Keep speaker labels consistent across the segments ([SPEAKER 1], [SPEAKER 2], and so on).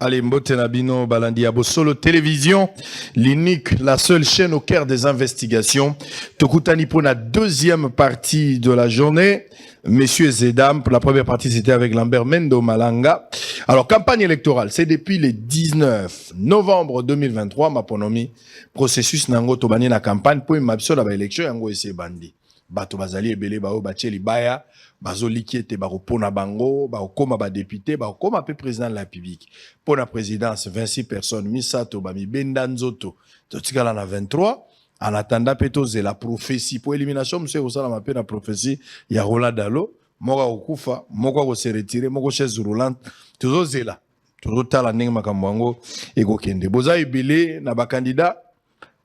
[SPEAKER 1] Allez, Mbote Nabino, Balandi Abo Solo Télévision, l'unique, la seule chaîne au cœur des investigations. Tokutani pour la deuxième partie de la journée. Messieurs et dames, pour la première partie, c'était avec Lambert Mendo Malanga. Alors, campagne électorale, c'est depuis le 19 novembre 2023, Maponomi, processus nango tobani na campagne pour une mapso la élection yango ese bandi. Bato bazali ebele bao bacheli baya, bazo likiete bako pona bango, bako koma ba député, bako koma pe président de la République. Pour la présidence, 26 personnes, Misato, bami Bendanzoto, totikala na 23. En attendant, c'est la prophétie. Pour élimination, monsieur, vous savez, la prophétie, il y a Roland Dalo, Moga Okufa, Moga se retirer, Moga chaise roulante, toujours là. Toujours tala neng makamwango, ego kende. Boza ibele, na ba candidat,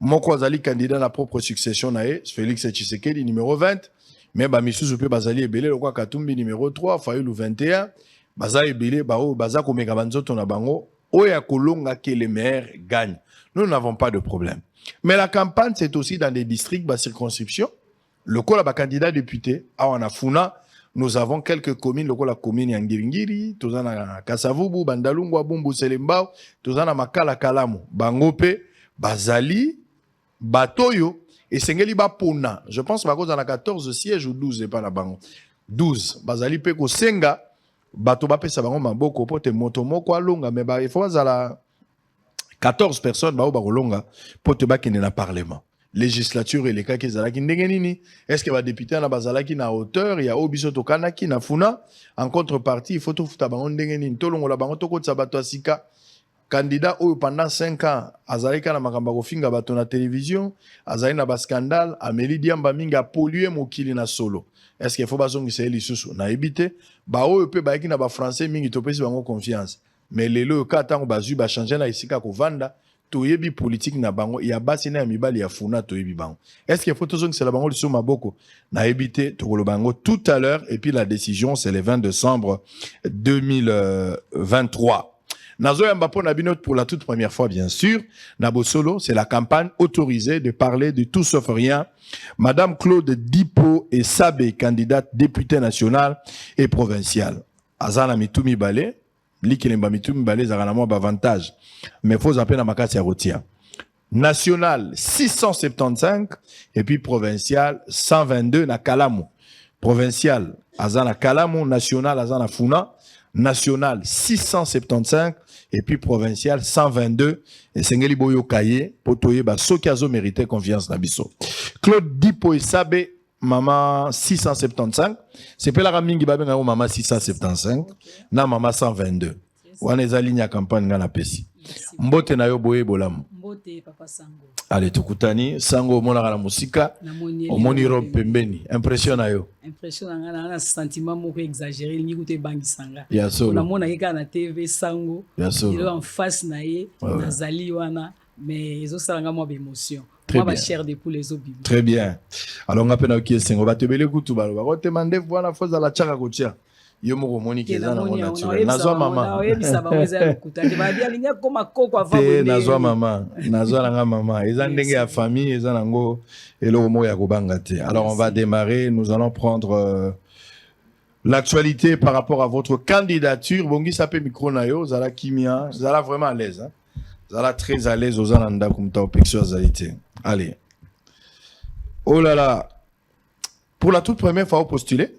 [SPEAKER 1] Moko Azali candidat na propre succession nae, Félix Tshisekedi, numéro 20, mais ba Misuzu pe Bazali ebele, le quoi Katumbi, numéro 3, Fayulu 21, Baza ebele, bao, Baza komeka banzoto na bango, Oya Kolonga que les maires gagnent. Nous n'avons pas de problème. Mais la campagne, c'est aussi dans des districts, bas circonscription. Le col a candidat député, à Wanafuna, nous avons quelques communes, le col la commune Yangiringiri, Tozana Kasavubu, Bandalungwa, Bumbu, Selembao, Tozana Makala Kalamu, Bangope, Bazali, Batoyo, et Sengeli Bapona. Je pense que dans 14 sièges ou 12, et pas la bango. 12. Bazali Peko Senga, Batobape Sabango Maboko, Pote Motomoko Alonga, mais il faut la 14 personnes ba longa pour te bakine na parlement. Législature et les cas qui zalaki ndengenini. Est-ce que va député na bazalaki na hauteur, il y a obiso to kanaki na funa en contrepartie, il faut tout futa bango ndengenini. Tolongo la bango to ko tsabato asika. Candidat ou pendant 5 ans, azalika na makamba ko finga bato na télévision, azali na ba scandale, Amélie Diamba minga polluer mokili na solo. Est-ce qu'il faut bazongi se lisusu na ebité, ba o pe ba na ba français mingi to pesi bango confiance. Mais les lois quand on bazu ba changer na isika ko vanda to yebi politique na bango ya basi na mibali ya funa to yebi bango. Est-ce qu'il faut toujours que c'est la bango le suma boko na ebité to lo bango tout à l'heure et puis la décision c'est le 20 décembre 2023. Nazo Mbapo Nabino pour la toute première fois bien sûr, Nabo Solo, c'est la campagne autorisée de parler de tout sauf rien. Madame Claude Dipo et Sabé, candidate députée nationale et provinciale. Azana Mitumi Balé Likilemba Mitumi Balé Zaranamo avantage. Mais faut appeler na makasi ya rotia. National 675 et puis provincial 122 na Kalamu. Provincial Azana Kalamu, national Azana Funa, national 675 et puis provincial 122 et Sengeli Boyo Kaye potoye ba sokiazo mérité confiance na biso. Claude Dipo et Sabé Maman 675, c'est pas la ramingi babenga o Maman 675, na Maman 122. Wana eza ligne ya campagne ngana pesi. Mbote na yo boye bolamu.
[SPEAKER 2] Mbote papa Sango.
[SPEAKER 1] Allez tukutani, Sango mona la musika, omoni robe pembeni. Impression na yo.
[SPEAKER 2] Impression ngana na sentiment moko exagéré ni goute bangi sanga.
[SPEAKER 1] Ya solo.
[SPEAKER 2] Na mona yeka na TV Sango.
[SPEAKER 1] Ya solo.
[SPEAKER 2] Il est en face na ye, na zali wana, mais ezo salanga mo émotion.
[SPEAKER 1] Très bien.
[SPEAKER 2] Chair de poules les obi.
[SPEAKER 1] Très bien. Alors on appelle qui est on va te bele kutu ba ba te mande voilà fois à la chaka kotia. Yo moko moni keza na mona naturel. Nazwa mama.
[SPEAKER 2] Na oyebisa ba weza kuta. Ba dia linya koma koko avant
[SPEAKER 1] de nazwa mama. Nazwa nga mama. Eza ndenge ya famille, eza nango eloko mo ya kobanga te. Alors on va démarrer, nous allons prendre l'actualité par rapport à votre candidature. Bongi sape micro na yo, zala kimia, zala vraiment à l'aise hein. Zala très à l'aise aux ananda kumta opexio zalité. Allez. Oh là là. Pour la toute première fois, vous postulez?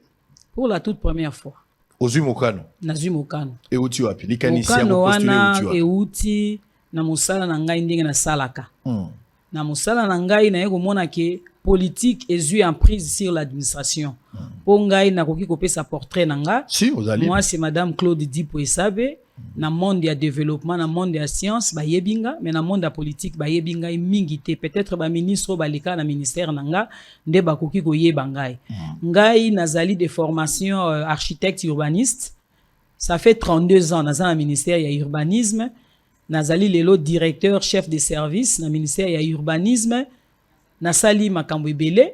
[SPEAKER 2] Pour la toute première fois.
[SPEAKER 1] Ozumokano.
[SPEAKER 2] Nazumokano.
[SPEAKER 1] Et où tu as pu? Likanisia
[SPEAKER 2] vous
[SPEAKER 1] postulez où tu as?
[SPEAKER 2] Et outi na musala na ngai ndenge na salaka. Na musala na ngai na yeko mona ke politique est en prise sur l'administration. Pour ngai na koki kopesa portrait na nga.
[SPEAKER 1] Si, vous allez.
[SPEAKER 2] Moi c'est madame Claude Dipo Esabe. Na monde ya développement, na monde ya science ba yebinga, mais na monde ya politique ba yebinga mingité peut-être ba ministre ba lika na ministère nanga nde ba koki ko yeba ngai. Ngai nazali de formation architecte urbaniste. Ça fait 32 ans dans un ministère ya urbanisme. Nazali lelo directeur chef de service na ministère ya urbanisme. Nasali makambo ebele.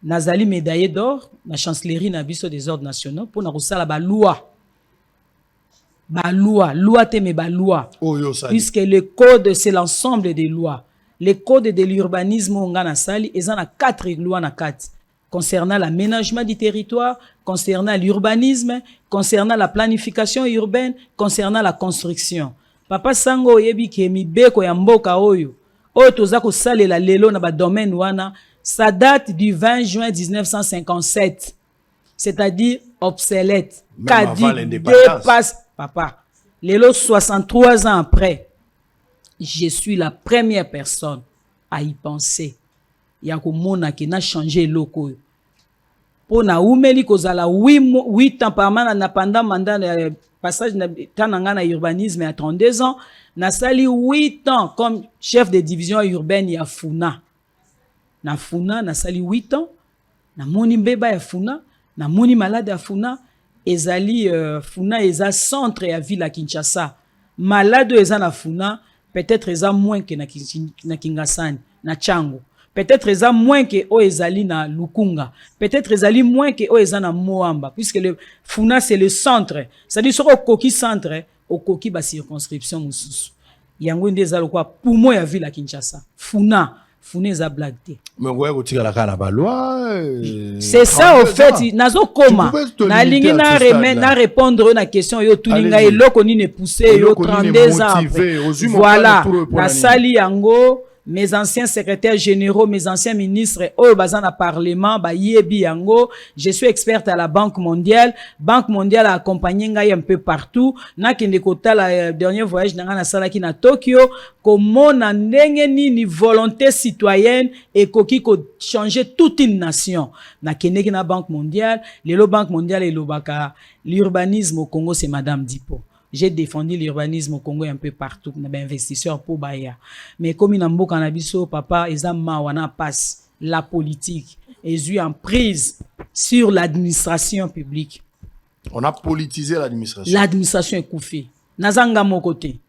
[SPEAKER 2] Nazali médaillé d'or na chancellerie na biso des ordres nationaux pour na kosala ba loi. Loi te me loi. Puisque le code c'est l'ensemble des lois. Le code de l'urbanisme on a sali et en a 4 lois na 4 concernant l'aménagement du territoire, concernant l'urbanisme, concernant la planification urbaine, concernant la construction. papa sango oyebi ke mibeko ya mboka oyo toza kosalela lelo na ba domaine wana, ça date du 20 juin 1957, c'est-à-dire obsolète, caduc, dépasse. Papa, lelo 63 ans après, je suis la première personne à y penser. Ya komona ki na changer loko. Po na umeli kozala 8 ans par man na pendant mandat passage na tananga na urbanisme à 32 ans, na sali 8 ans comme chef de division urbaine ya Funa. Na Funa na sali 8 ans, na moni mbeba ya Funa, na moni malade ya Funa, ezali Funa eza centre ya ville à Kinshasa. Malade eza na Funa, peut-être eza moins que na Kingasani, na Chango. Peut-être eza moins que o ezali na Lukunga. Peut-être ezali moins que o eza na Moamba, puisque le Funa c'est le centre. C'est-à-dire sur au koki centre, au koki ba circonscription mususu. Yango nde eza lokwa poumon ya ville à Kinshasa. Funa eza blague te.
[SPEAKER 1] Mais ouais, ko tika la kana ba loi.
[SPEAKER 2] C'est ça au fait, nazo koma. Na lingi na répondre na question yo tulinga eloko ni ne pousser yo 32 ans. Voilà, na sali yango. Mes anciens secrétaires généraux, mes anciens ministres, bazana parlement, yebi yango. Je suis experte à la Banque mondiale. Banque mondiale a accompagné ngai un peu partout. Na kende kota la dernier voyage na salaki na Tokyo. Comment na ndenge ni volonté citoyenne et koki ko changer toute une nation. Na kende ki na Banque mondiale. Lelo Banque mondiale et lobaka. L'urbanisme au Congo, c'est Madame Dipo. J'ai défendu l'urbanisme au Congo un peu partout, na investisseurs pour Baya. Mais comme il mboka na biso, papa, ezama wana passe la politique, est en prise sur l'administration publique.
[SPEAKER 1] On a politisé l'administration.
[SPEAKER 2] L'administration est coufée. Nazanga mon côté.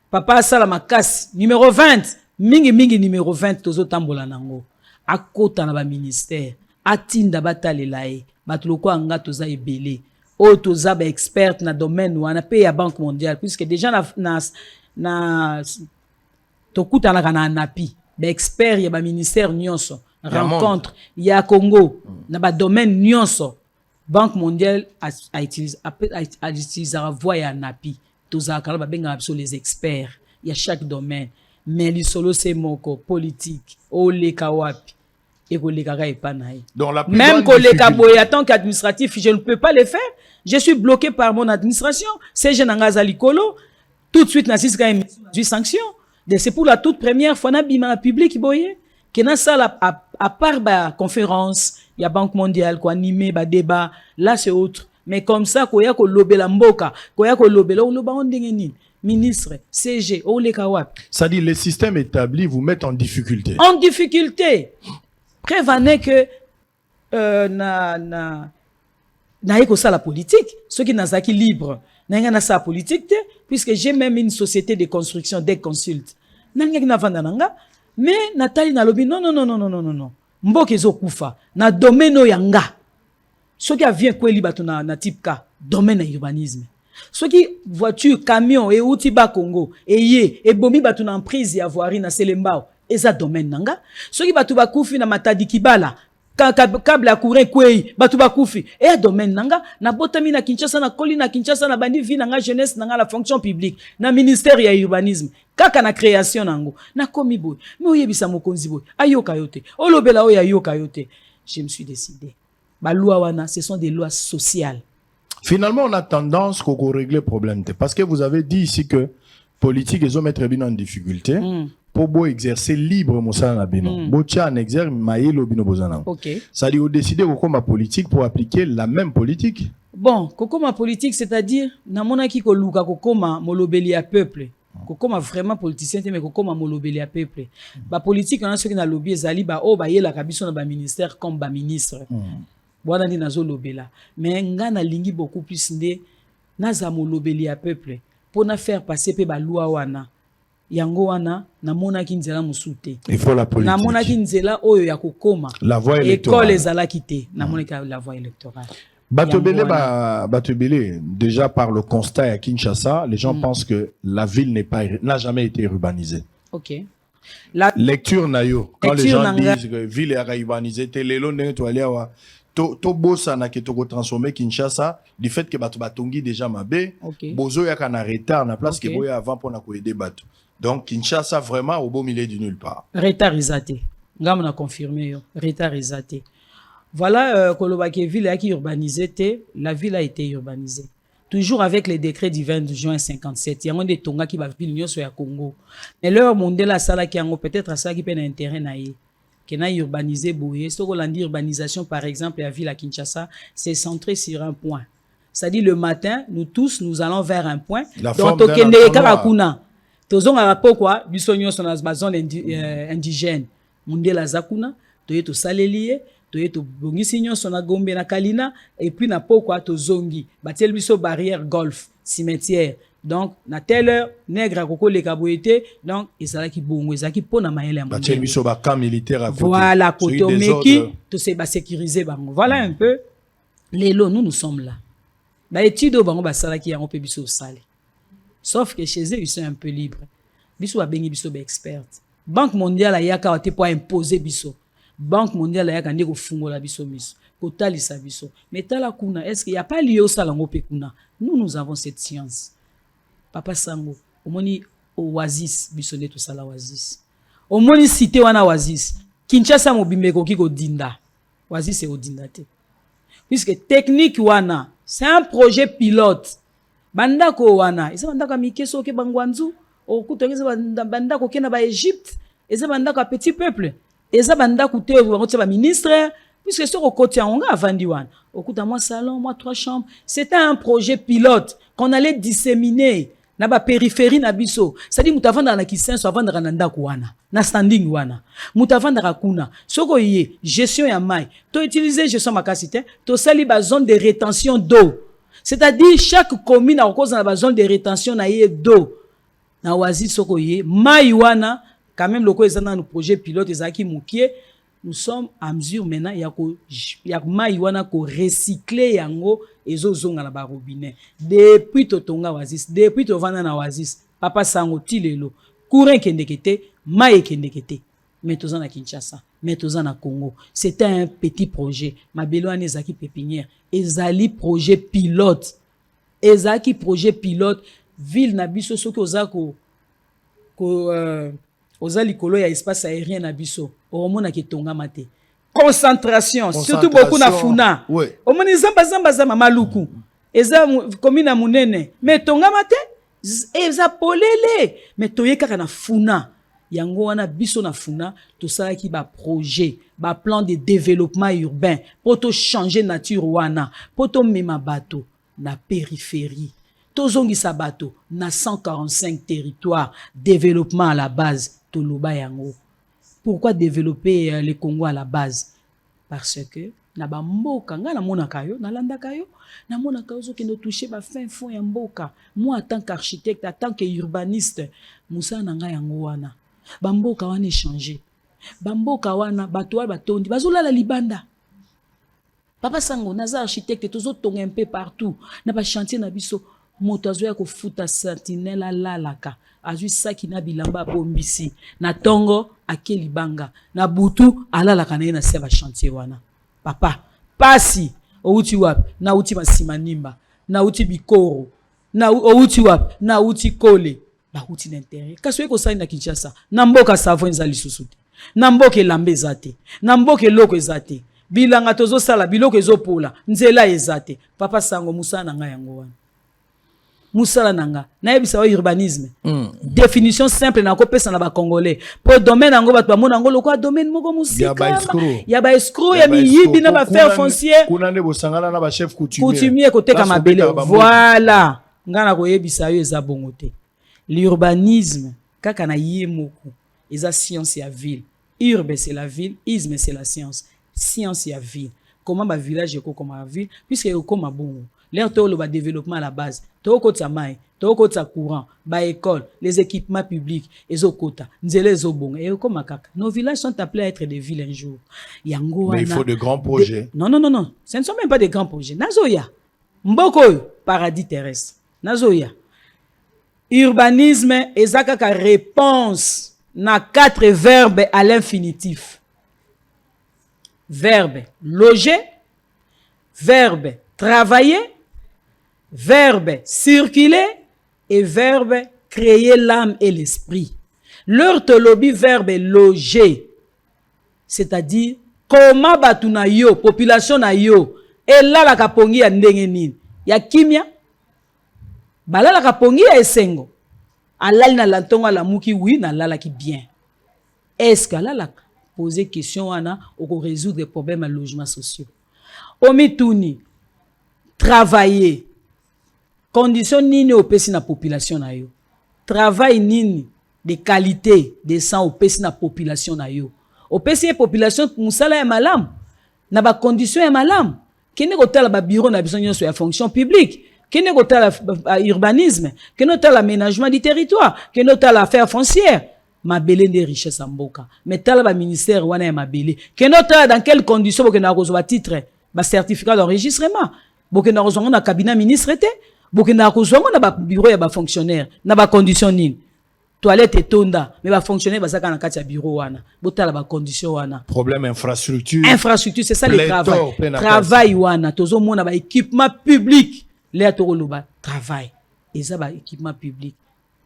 [SPEAKER 2] Papa sala makasi numéro 20, mingi numéro 20 tozo tambola nango. Akota na ba ministère, atinda batalelae, batuloko anga toza ebele. Toza ba expert na domaine wana pe ya Banque mondiale, puisque déjà na tokuta na kana napi ba expert ya ba ministère nyonso rencontre ya Congo na ba domaine nyonso Banque mondiale a utilisé la voie ya napi toza kala ba benga biso les experts ya chaque domaine, mais li solo c'est moko politique le kawapi. Donc, même collègue en tant qu'administratif, je ne peux pas le faire. Je suis bloqué par mon administration. C'est Jenangazali-Kolo. Tout de suite, na une sanction. C'est pour la toute première fois, na bima public boye. Que na ça à part la conférence, il y a Banque mondiale, quoi, animé, ba débat. Là, c'est autre. Mais comme ça, koya ko lobela mboka, koya ko lobela, loba on dingeni. Ministre, CG, le kawap.
[SPEAKER 1] Ça dit, les systèmes établis vous mettent en difficulté.
[SPEAKER 2] En difficulté. Prévenez que na ça la politique, ceux qui n'ont libre, n'a ça politique, puisque j'ai même une société de construction des consultes. Mais Nathalie na lobi non. Mboke zo kufa na domaine yanga. Ceux qui vient quoi liba na type ka domaine urbanisme. Ceux qui voiture, camion et outil ba Congo et bomi batu na prise ya voirie na Selembao. Et ça domaine nanga. Ceux qui batu bakufi na matadi kibala, câble à courant kwei, batu bakufi. Et à domaine nanga, na botami na Kinshasa na koli na Kinshasa na bandi vi nanga jeunesse nanga la fonction publique, na ministère ya urbanisme, kaka na création nango, na komi boy. Mais oyebisa mokonzi boy, ayoka yote. Olobela oya ayoka yote. Je me suis décidé. Ba loi wana, ce sont des lois sociales.
[SPEAKER 1] Finalement, on a tendance qu'on règle le problème. Parce que vous avez dit ici que politique, ils ont mettre bien en difficulté. Pour exercer libre mosala bino bocha en exergue maïlo bino bozana. OK. Ça dit au décider ko ma politique pour appliquer la même politique.
[SPEAKER 2] Bon, kokoma politique c'est-à-dire na monaki ko luka kokoma molobeli à peuple. Kokoma vraiment politicien mais kokoma molobeli à peuple. Ba politique on a ceux qui na lobby ezali ba ba yela kabiso na ba ministère comme ba ministre. Bwana ndi nazo lobela. Mais ngana lingi beaucoup plus ndé naza molobeli à peuple pour na faire passer pe ba loi wana. Yango wana na mona kinzela musute.
[SPEAKER 1] Il faut la politique.
[SPEAKER 2] Na mona kinzela oyo ya kokoma.
[SPEAKER 1] La voie électorale.
[SPEAKER 2] École ezala kité. Na mona la voie électorale.
[SPEAKER 1] Batobele, déjà par le constat à Kinshasa, les gens pensent que la ville n'a jamais été urbanisée.
[SPEAKER 2] OK.
[SPEAKER 1] La lecture nayo. Quand les gens disent que la ville est urbanisée, to bossa na ke to transformer Kinshasa du fait que bato batongi déjà mabé bozo ya kana retard na place que boya avant pour na ko aider bato. Donc Kinshasa vraiment au beau milieu du nulle part.
[SPEAKER 2] Retard isaté. Ngam na confirmé yo. Retard isaté. Voilà Kolobake ville a qui urbanisé la ville a été urbanisée. Toujours avec les décrets du 20 juin 57. Il y a des Tonga qui va ville sur le Congo. Mais leur mondial la sala qui a peut-être à ça qui peut intérêt naïe. Qui n'a urbanisé Boye. Ce qu'on dit urbanisation par exemple la ville à Kinshasa, c'est centré sur un point. C'est-à-dire le matin, nous tous nous allons vers un point. Donc tokende karakuna. Tozong a rapport quoi? Bisonyo son zone indigène. Mondial la zakuna, toye to salelier. To bongisi nyonso na Gombe na Kalina et puis na pokwa to zongi batel biso barrière golf cimetière donc na telle heure nègre akoko le kaboyete donc ezala ki bongo ezaki pona mayele ya
[SPEAKER 1] batel biso ba camp militaire à côté
[SPEAKER 2] voilà koto meki to se ba sécuriser bango voilà un peu lelo nous sommes là ba étude bango ba sala ki yango pe biso sale sauf que chez eux ils sont un peu libres biso ba bengi biso ba expert banque mondiale ayaka te pour imposer biso Banque mondiale a gagné au fungo la biso miso, kotali sa biso. Mais tala kuna, est-ce qu'il y a pas lié au salango pe kuna? Nous avons cette science. Papa Sango, au moni oasis biso neto sala oasis. Au moni cité wana oasis. Kinshasa mobimeko kiko dinda. Oasis c'est odinda te. Puisque technique wana, c'est un projet pilote. Bandako wana, eza bandaka mikeso ke bangwanzu, o kutongeza bandako kena ba Égypte, eza bandaka petit peuple. Et ça, banda coûte, ministre, puisque sur le côté, on a vendu one. Au coup d'un mois salon, moi 3 chambres. C'était un projet pilote qu'on allait disséminer dans la périphérie nabiso. C'est-à-dire, moutavant dans la kissin, soit vendre nanda kouana, na standing wana. Moutavant dans la kuna. Soko yé, gestion ya mai. To utiliser gestion makasité, to sali ba zone de rétention d'eau. C'est-à-dire, chaque commune a cause dans la zone de rétention na yé d'eau. Na wazi soko yé, mai wana. Quand même, le projet pilote nous sommes à mesure maintenant, il y a maïwana ko recycler yango ezo zonga na ba robinet. Depuis totonga oasis, depuis to vana na oasis, papa sango tilelo, courant kendekete, maï kendekete. Mais tozan na Kinshasa, mais tozan na Congo. C'était un petit projet. Mabelo anezaki pépinière, ezali projet pilote. Ezaki projet pilote ville na biso soki ozako oza likolo ya espace aérien na biso omona ke tonga mate concentration surtout beaucoup na funa omoni zamba maluku eza komina munene mais tonga mate eza polele mais toyeka na funa yango wana biso na funa to sala ki ba projet ba plan de développement urbain pour to changer nature wana pour to mema bato na périphérie tozongisa bato na 145 territoires développement à la base. Pourquoi développer le Congo à la base? Parce que na ba mboka nga na mona kayo na landa kayo na mona kayo zo ke no toucher ba fin fond ya mboka. Moi en tant qu'architecte, en tant qu'urbaniste, musa na nga yango wana. Ba mboka wana échanger. Ba mboka wana bato ba tondi bazola la libanda. Papa Sango naza architecte tozo tonga un peu partout na ba chantier na biso moto azoya ko futa sentinelle lalaka. Azui saki na bilamba bombisi na tongo akeli banga na butu alala kana na seba chantier wana papa pasi outi wap na outi masimanimba na outi bikoro na outi wap na outi kole ba outi d'intérêt kaso eko sai na Kinshasa na mboka savon ezali susute na mboka elambe ezate na mboka eloko ezate bilanga tozo sala biloko ezopola nzela ezate papa Sango musana nga yango wana Moussala nanga na yebisa wa urbanisme définition simple na ko pesa na ba congolais pour domaine ngo bato ba mona ngo lokwa domaine moko musika ya ba escroc ya miyibi na ba faire foncier
[SPEAKER 1] kuna ne bosangana na ba chef
[SPEAKER 2] coutumier côté kamabele voilà ngana ko yebisa yo eza bongote l'urbanisme kaka na yemoko eza science ya ville urbe c'est la ville isme c'est la science ya ville comment ba village ko comme la ville puisque comme bongo l'air le bas développement à la base toko tsamai toko tsa courant ba école les équipements publics ezokota nzele ezobonga et comme kaka nos villages sont appelés à être des villes un jour yango
[SPEAKER 1] mais il faut de grands projets
[SPEAKER 2] non ce ne sont même pas des grands projets nazoya mboko paradis terrestre nazoya urbanisme ezaka ka réponse na 4 verbes à l'infinitif verbe loger verbe travailler, verbe circuler et verbe créer l'âme et l'esprit. Leur te lobby verbe loger, c'est-à-dire comment batu na yo, population na yo, et là la kapongi ya ndenge nini, ya kimia, bala la kapongi ya esengo, alali na lantonga la muki oui, na lala ki bien. Est-ce que là la poser question wana ou résoudre des problèmes à logement sociaux? Omituni, travailler, condition nini opesi na population na yo, travail nini de qualité, décent opesi na population na yo. Opesi la population musala ya malam, na ba condition ya malam. Kene ko tala ba bureau na biso nyonso ya fonction publique, kene ko tala urbanisme, kene ko tala aménagement du territoire, kene ko tala affaires foncières, mabele de richesse en mboka. Mais tala ba ministère wana ya mabele, kene ko tala dans quelles conditions boke na kozwa titre, ba certificat d'enregistrement, boke na kozwa na cabinet ministre te, boke na kozwa na ba bureau ya ba fonctionnaire, na ba condition nini. Toilette et tonda, mais va fonctionner parce que na kati ya bureau wana, botala ba condition wana.
[SPEAKER 1] Problème infrastructure.
[SPEAKER 2] Infrastructure, c'est ça le travail. Travail wana, tozo mona ba équipement public, les atoro ba travail. Et ça ba équipement public.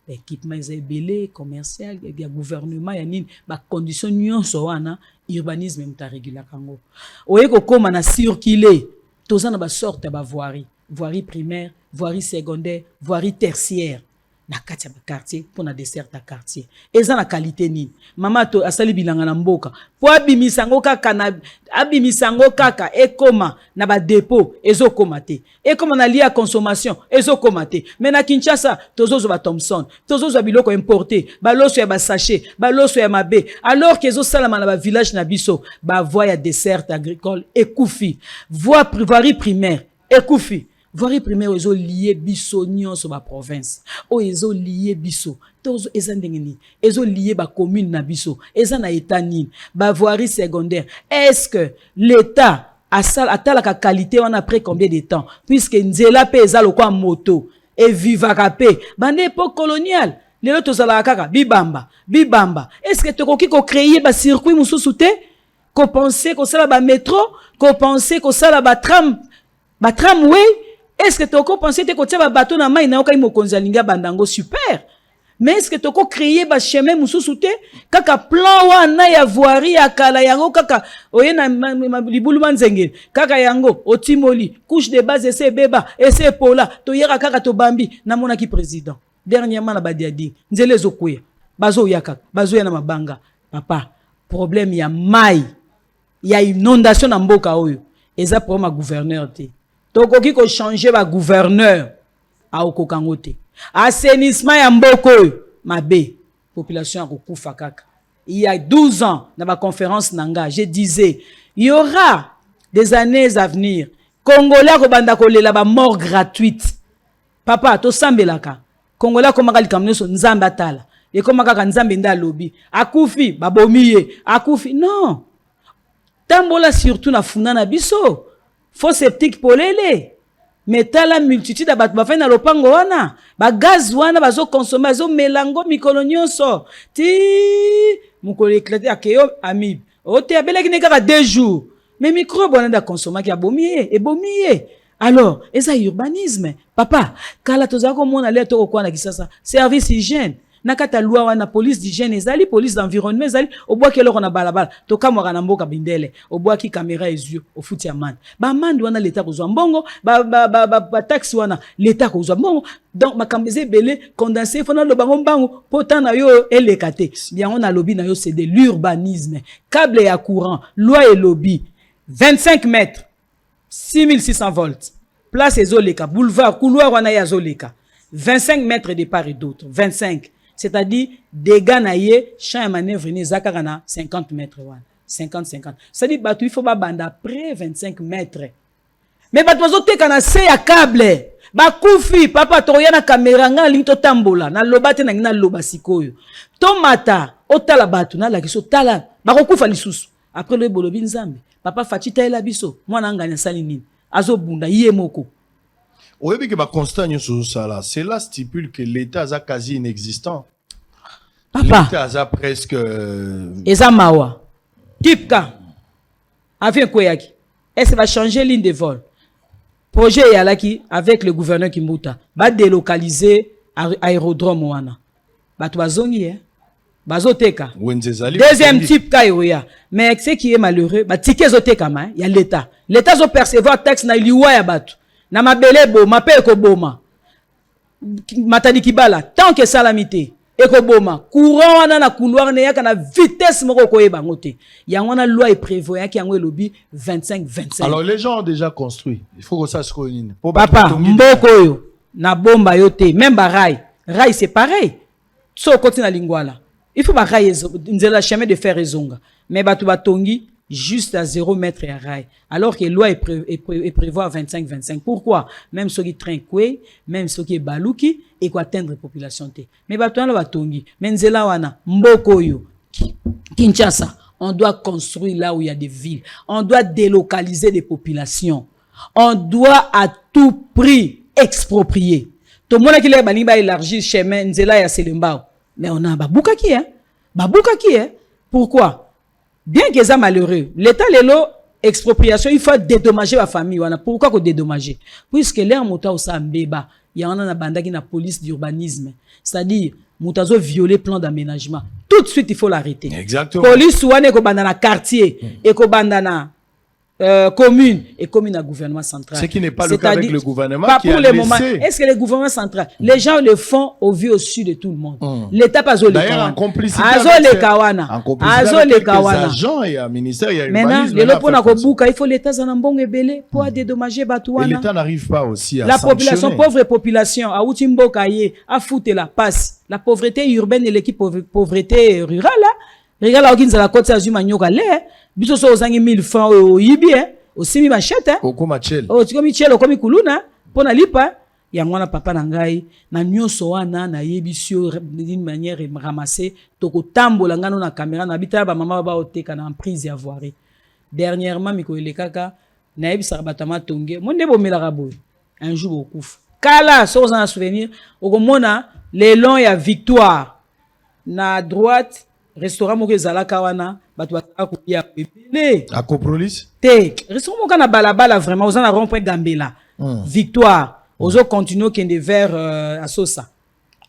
[SPEAKER 2] Équipement belé commercial, il y a gouvernement, il y a nini ba condition nyonso wana, urbanisme mta régula kango. Oye ko koma na circuler, toza na ba sorte ba voirie, voirie primaire, voirie secondaire, voirie tertiaire. Na kati ya quartier pour na dessert ta quartier eza na qualité nini mama to asali bilanga na mboka po abimisango kaka na abimisango kaka ekoma na ba dépôt ezokoma te ekoma na lia consommation ezokoma te mais na Kinshasa tozozo ba Thomson tozozo biloko importé baloso ya ba sachet baloso ya mabe alors que ezosalama na ba village na biso ba voie ya dessert agricole ekufi voirie primaire ekufi. Voirie primaire ezo lié biso nyonso ba province o ezo lié biso tozo eza ndengeni ezo lié ba commune na biso eza na état nini ba voirie secondaire est-ce que l'état atala ka qualité wana après combien de temps puisque nzela pe eza lokwa moto et vivaka pe bande époque coloniale lelo tozala kaka bibamba est-ce que tokoki ko créer ba circuit mususu te ko penser ko sala ba métro ko penser ko sala ba tramway. Est-ce que tu as pensé que tu as bateau na mai na okai mokonzi alinga bandango super? Mais est-ce que tu as créé ba chemin mususu te kaka plan wana ya voirie ya kala yango kaka oye na libulu manzengeli kaka yango otimoli couche de base ese beba ese pola to yera kaka to bambi na mona ki président dernièrement na badiadi nzele zokuya bazo yaka bazo ya na mabanga papa problème ya mai ya inondation na mboka oyo eza problème gouverneur te. Tokoki ko changer ba gouverneur a okokango te. Assainissement ya mboko mabe population akokufa kaka. Il y a 12 ans dans ma conférence nanga, je disais il y aura des années à venir Congolais ko banda ko lela ba mort gratuite. Papa to sambelaka. Congolais ko makali kamne so nzamba atala. E ko makaka nzambe nda lobi. Akufi babomiye, akufi non. Tambola surtout na funda na biso. Faux sceptique polele mais la multitude abat ba na lopango wana ba gaz wana bazo consommer bazo melango mikolo nyonso ti mukolo éclater akeyo ami ote abelaki ne kaka 2 jours mais microbe wana da consommer ki abomiye e bomiye alors eza urbanisme papa kala toza ko mona le to ko na kisasa service hygiène nakata loi wana police d'hygiène ezali police d'environnement ezali obwaki eloko na balabala to kamwaka na mboka bindele obwaki caméra ezio ofuti ya mande ba mande wana l'état kozwa mbongo ba taxi wana l'état kozwa mbongo donc makambeze belé condensé fona lo bango mbango pota na yo elekate bien on a lobby na yo c'est de l'urbanisme câble ya courant loi et lobby 25 mètres 6600 volts place ezoleka boulevard couloir wana ya zoleka 25 mètres de part et d'autre 25. C'est-à-dire, dégâts naïe, champ et manœuvre, nezaka na 50 mètres. 50-50. C'est-à-dire, il faut banda après 25 mètres. Mais bateau te kana se ya câble. Ba kufi, papa, toya na caméra, nga linto tambola, na lobate na loba sikoyo. Tomata, otala batu, na la kiso, tala, bako kufa lisusu. Après le bolobi nzambe, papa fatita ela biso, mwana nga sali nini. Azo bunda, yé moko.
[SPEAKER 1] Oui, mais que ma constat sur ça là, cela stipule que l'État est quasi inexistant.
[SPEAKER 2] Papa.
[SPEAKER 1] L'État est presque.
[SPEAKER 2] Eza mawa. Tipka. Avec Koyaki. Est-ce que va changer ligne de vol? projet yalaki avec le gouverneur Kimbuta ba délocaliser aérodrome wana bato bazongi bazoteka deuxième type kayoya mais ce qui est malheureux ba ticket zoteka ma ya l'état zo percevoir taxe na liwa ya bato na mabele boma pe ko boma matadi kibala tant que salamité ekoboma courant wana na couloir ne yaka na vitesse moko koyeba ngote yango na loi prévoit ki yango elobi 25.
[SPEAKER 1] Alors les gens ont déjà construit, il faut que ça se connaisse.
[SPEAKER 2] Papa mboko yo na bomba yote même ba rail c'est pareil so côté na lingwala il faut ba rail nzela chemin de fer ezonga mais batu batongi juste à 0 mètre à rail alors que loi prévoit 25. Pourquoi? Même ceux qui traînent kwe, même ceux qui baluki et quoi atteindre population té. Mais batouana batongi, menzela wana mboko yo Kinshasa, on doit construire là où il y a des villes, on doit délocaliser des populations, on doit à tout prix exproprier. Tout le monde qui l'a bani ba élargir chemin nzela ya Selembao. Mais on a babuka qui Pourquoi? Bien que ça malheureux, l'État lelo expropriation, il faut dédommager la famille. Pourquoi qu'on dédommager? Puisque l'air mota au sambeba, il y en a na banda qui na police d'urbanisme. C'est-à-dire, moutazo violer plan d'aménagement. Tout de suite, il faut l'arrêter.
[SPEAKER 1] Exactement.
[SPEAKER 2] Police ouane ko banda na quartier, et ko banda na commune et commune à gouvernement central.
[SPEAKER 1] Ce qui n'est pas le cas avec le gouvernement
[SPEAKER 2] pas
[SPEAKER 1] qui
[SPEAKER 2] pour
[SPEAKER 1] a
[SPEAKER 2] le
[SPEAKER 1] laissé...
[SPEAKER 2] moment. Est-ce que le gouvernement central, les gens le font au vu au su de tout le monde. L'État pas zo
[SPEAKER 1] D'ailleurs, en complicité
[SPEAKER 2] avec quelques
[SPEAKER 1] agents et un ministère, il y a
[SPEAKER 2] maintenant, le lopo na kobuka, il faut l'État zanambongo ebele pour dédommager batouana.
[SPEAKER 1] Et l'État n'arrive pas aussi à
[SPEAKER 2] la
[SPEAKER 1] sanctionner.
[SPEAKER 2] population, pauvre population, à Outimboka a foutu la passe. La pauvreté urbaine et l'équipe pauvreté rurale, regarde la okinza la côte azuma nyoka le, biso so ozangi 1000 francs au yibi, aussi mi machette, tikomi chelo komi kuluna, pona lipa, yangwana papa nangai, na nyoso wana na yebisio d'une manière ramassée, toko tambola ngano na caméra na bita ba mama ba oteka na emprise ya voirie. Dernièrement miko elekaka na yebisa batama tonge, monde bomela raboy. Un jour au kouf. Kala so za souvenir, okomona le long ya victoire na droite restaurant moko ezalaka wana bato bataka kolia ebele
[SPEAKER 1] à Coprolis
[SPEAKER 2] te restaurant moko na balabala vraiment oza na rond-point Gambela victoire ozo continuer kende vers Asosa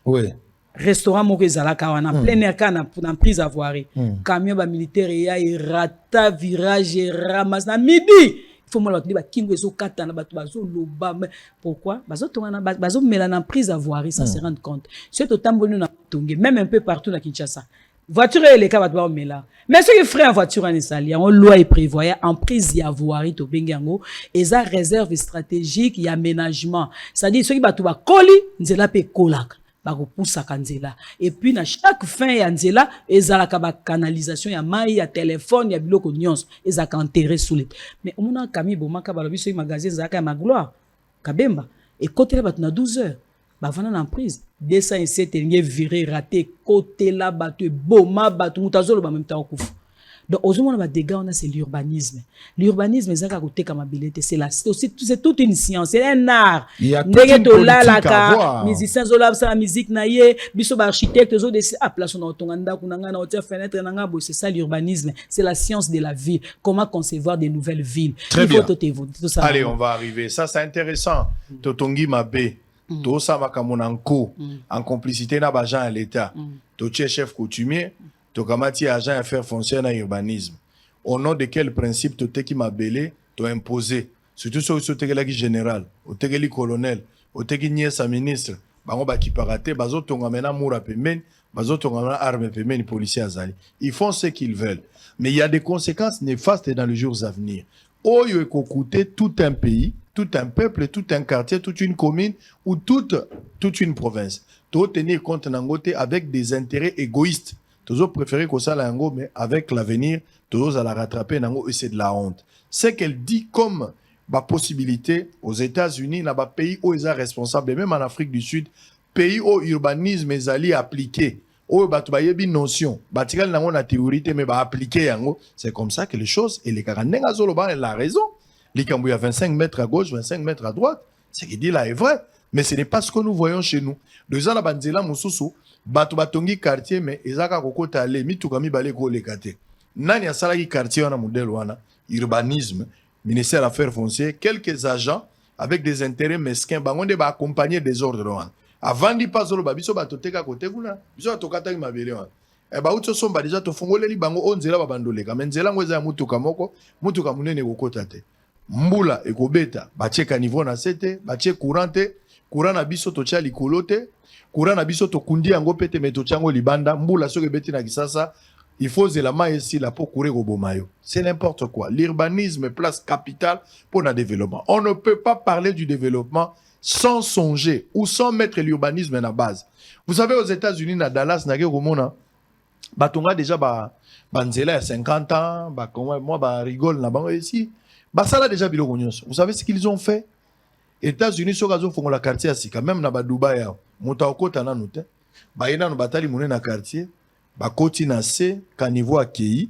[SPEAKER 1] oui
[SPEAKER 2] restaurant moko ezalaka wana plein air kana na prise à voirie camion ba militaire ya rata virage ramasse na midi il faut moi ba kingo ezo kata na bato bazo loba pourquoi bazo tongana bazo mela na prise à voirie ça se rendre compte c'est autant bon na tongue même un peu partout na Kinshasa voiture et les cas bato ba mela mais ceux qui feraient en voiture en Italie on loi et prévoyait en prise à voirie to bengango et ça réserve stratégique et aménagement c'est-à-dire ceux qui bato ba koli nzela pe kolaka bakopousa kanzela et puis na chaque fin ya nzela ezalaka ba canalisation ya mai ya téléphone ya biloko nyonso ezaka enterré sous les mais omona kami bomaka balobi so magasin zaka ya magloire kabemba et côté là batuna 12 heures bavana na prise 207 ngé viré raté côté là batu boma batu mutazolo ba même temps kufu. Donc, aux moments où c'est l'urbanisme. L'urbanisme, c'est toute une science, c'est un art.
[SPEAKER 1] Il y a toute une politique à voir.
[SPEAKER 2] Musiciens, la musique, architectes, c'est ça l'urbanisme. C'est la science de la ville. Comment concevoir des nouvelles villes.
[SPEAKER 1] Très bien.
[SPEAKER 2] Tout ça.
[SPEAKER 1] Allez, on va arriver. Ça, c'est intéressant. Totongi Mabe. Tout ça, en complicité, n'a pas à l'État. Toché chef coutumier. Tokamati agent affaires foncières dans l'urbanisme. Au nom de quel principe tu qui m'a belé, tu imposé. Surtout sur le général, au tegeli colonel, au tegli sa ministre, bango baki parate, bazo tongamena moura pemen, bazo tongamena arme pemen, policiers azali. Ils font ce qu'ils veulent. Mais il y a des conséquences néfastes dans les jours à venir. Oyo eko coûter tout un pays, tout un peuple, tout un quartier, toute une commune ou toute une province. Tu dois tenir compte nangote avec des intérêts égoïstes. Toujours préféré que ça l'ango, mais avec l'avenir, toujours à la rattraper nango et c'est de la honte. C'est qu'elle dit comme la possibilité aux États-Unis, dans les pays où ils sont responsables, même en Afrique du Sud, pays où l'urbanisme est allé appliqué, où il y a une notion, il y a une théorie, mais appliqué, c'est comme ça que les choses, et les Karanenga Zoloba, elle a raison. Les Kambouya 25 mètres à gauche, 25 mètres à droite, ce qu'il dit là est vrai. Mais ce n'est pas ce que nous voyons chez nous. Les gens là, Moussoussou, Batu batongi quartier mais ezaka kokota ale mituka mibale ko lekate nani asalaki quartier wana modèle wana urbanisme ministère affaires foncières quelques agents avec des intérêts mesquins, bangonde ba accompagner des ordres. Avant d'y passer le babiso ba toteka côté kuna, biso tokata mabele wana. E ba utso somba déjà to fongoleli bango onzela ba bandoleka, menzela ngweza ya mutuka moko, mutuka munene kokota te. Mbula ekobeta, ba cheka niveau na sete, ba che courante, courant na biso to cha likolo te, courant na biso to kundi yango pete meto chango libanda, mbula soke beti na kisasa. Il faut la main ici là pour courir au Bomayo. C'est n'importe quoi. L'urbanisme place capitale pour le développement. On ne peut pas parler du développement sans songer ou sans mettre l'urbanisme à la base. Vous savez, aux États-Unis, à Dallas, Batonga déjà banzela à 50 ans, moi rigole là ici. Ça là déjà biloko nyonso. Vous savez ce qu'ils ont fait? États-Unis sokazo fongo la quartier asika même na Dubaï. Motaokota na note. Ina no batali mune na quartier. Bakoti na se kanivo akei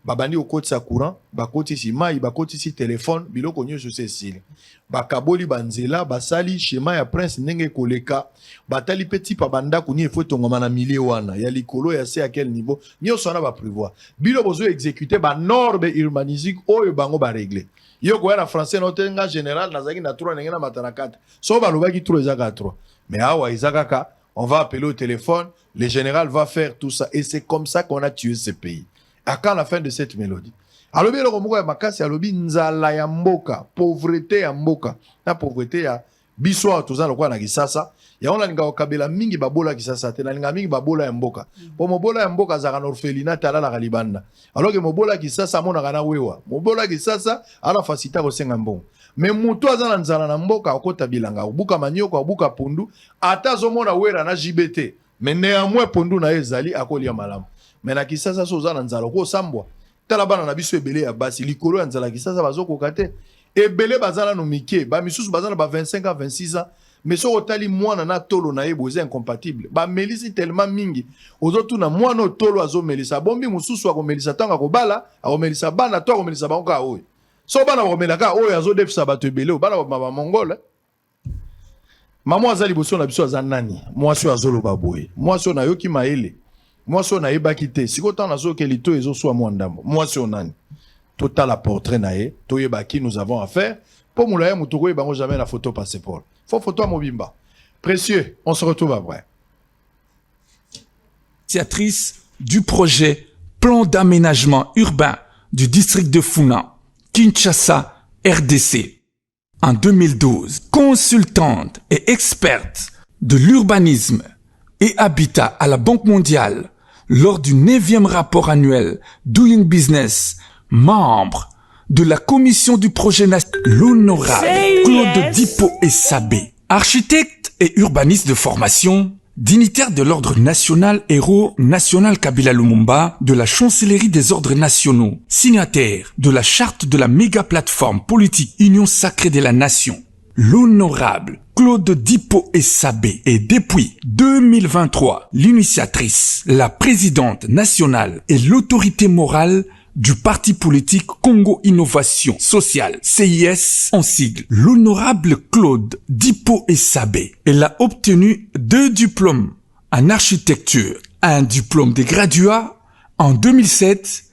[SPEAKER 1] babandi okoti sa courant bakoti si mai bakoti si téléphone biloko nyonso sesile bakaboli banzela basali schéma ya prince ndenge koleka batali petit pa banda kuni efo tongoma na milieu wana ya likolo ya se à quel niveau nyonso na ba prévoir bilo bozo exécuter ba norme urbanistiques oyo bango ba régler yo ko na français no tenga général nazaki na 3 ndenge na matana 4 so ba lobaki 3 ezaka 3 mais awa ezaka on va appeler au téléphone, le général va faire tout ça. Et c'est comme ça qu'on a tué ce pays. À quand la fin de cette mélodie? Alors, bien, le ya makasi, alobi nzala ya mboka, pauvreté ya mboka. La pauvreté ya biswa tout ça, le quoi na kisasa. Ya on a nga okabela mingi babola kisasa, te na nga mingi babola ya mboka. Po mobola ya mboka zaka na orphelinat tala la galibanda. Alors que mobola kisasa mona kana wewa. Mobola kisasa ala facilita ko senga mbongo. Mais mutu azana nzala na mboka okota bilanga obuka manioko obuka pundu ata zomona wera na JBT mais néanmoins pundu na ezali akolia malamu mais na kisasa so zana nzala ko sambwa tala bana na biso ebele ya basi likolo ya nzala kisasa bazokoka te ebele bazana no mike ba misusu bazana ba 25 ans 26 ans mais so otali mwana na tolo na yebo c'est incompatible ba melisi tellement mingi ozotu na mwana tolo azomelisa bombi mususu akomelisa tanga ko bala akomelisa bana to akomelisa bango oyo. So bana bamelaka oyo azodefisa bato ebele bana ba mongol mama azali boso na biso azanani mwasi azoloba boye mwasi na yoki maele mwasi na yebaki te sikota na zo kelito ezo so mwandambo mwasi onani total portrait na ye to yebaki nous avons affaire pour moulaya mutoko e bango jamais la photo passeport faut photo à Mobimba précieux on se retrouve après.
[SPEAKER 3] Initiatrice du projet plan d'aménagement urbain du district de Funa Kinshasa, RDC. En 2012, consultante et experte de l'urbanisme et habitat à la Banque mondiale lors du 9e rapport annuel Doing Business, membre de la commission du projet national, l'honorable Claude Dipo Sabé, architecte et urbaniste de formation, dignitaire de l'ordre national, héros national Kabila Lumumba, de la chancellerie des ordres nationaux, signataire de la charte de la méga plateforme politique Union sacrée de la nation, l'honorable Claude Dipo Sabé est depuis 2023 l'initiatrice, la présidente nationale et l'autorité morale du parti politique Congo Innovation Sociale, CIS en sigle. L'honorable Claude Dipo Sabé, elle a obtenu 2 diplômes en architecture, un diplôme de graduat en 2007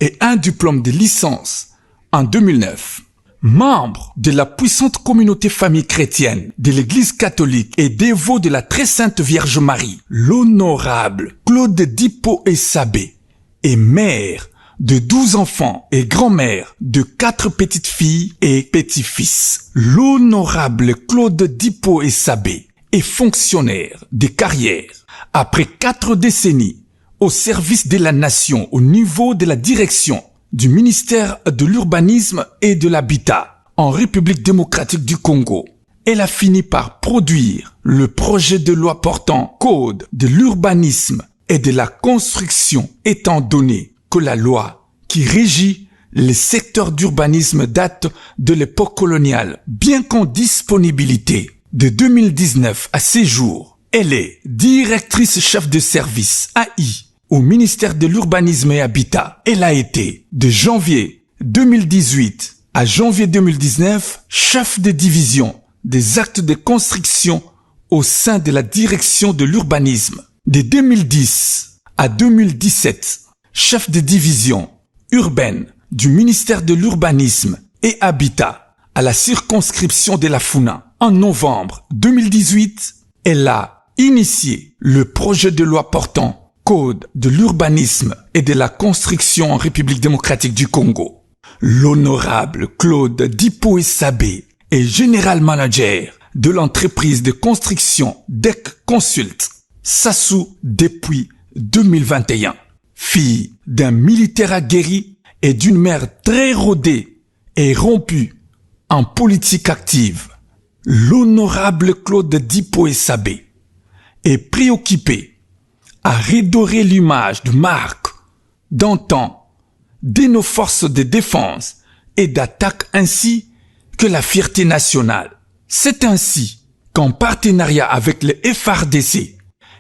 [SPEAKER 3] et un diplôme de licence en 2009. Membre de la puissante communauté famille chrétienne de l'Église catholique et dévot de la très sainte Vierge Marie, l'honorable Claude Dipo Sabé est mère de 12 enfants et grand-mère de 4 petites filles et petits-fils. L'honorable Claude Dipo Sabé est fonctionnaire de carrière après 4 décennies au service de la nation au niveau de la direction du ministère de l'Urbanisme et de l'Habitat en République démocratique du Congo. Elle a fini par produire le projet de loi portant Code de l'urbanisme et de la construction étant donné que la loi qui régit les secteurs d'urbanisme date de l'époque coloniale, bien qu'en disponibilité de 2019 à ces jours. Elle est directrice chef de service AI au ministère de l'Urbanisme et Habitat. Elle a été de janvier 2018 à janvier 2019 chef de division des actes de construction au sein de la direction de l'urbanisme. De 2010 à 2017, chef de division urbaine du ministère de l'Urbanisme et Habitat à la circonscription de la Funa. En novembre 2018, elle a initié le projet de loi portant Code de l'urbanisme et de la construction en République démocratique du Congo. L'honorable Claude Dipoé-Sabé est général manager de l'entreprise de construction DEC Consult Sassou depuis 2021. Fille d'un militaire aguerri et d'une mère très rodée et rompue en politique active, l'honorable Claude Dipoé-Sabé est préoccupé à redorer l'image de marque d'antan de nos forces de défense et d'attaque ainsi que la fierté nationale. C'est ainsi qu'en partenariat avec le FARDC,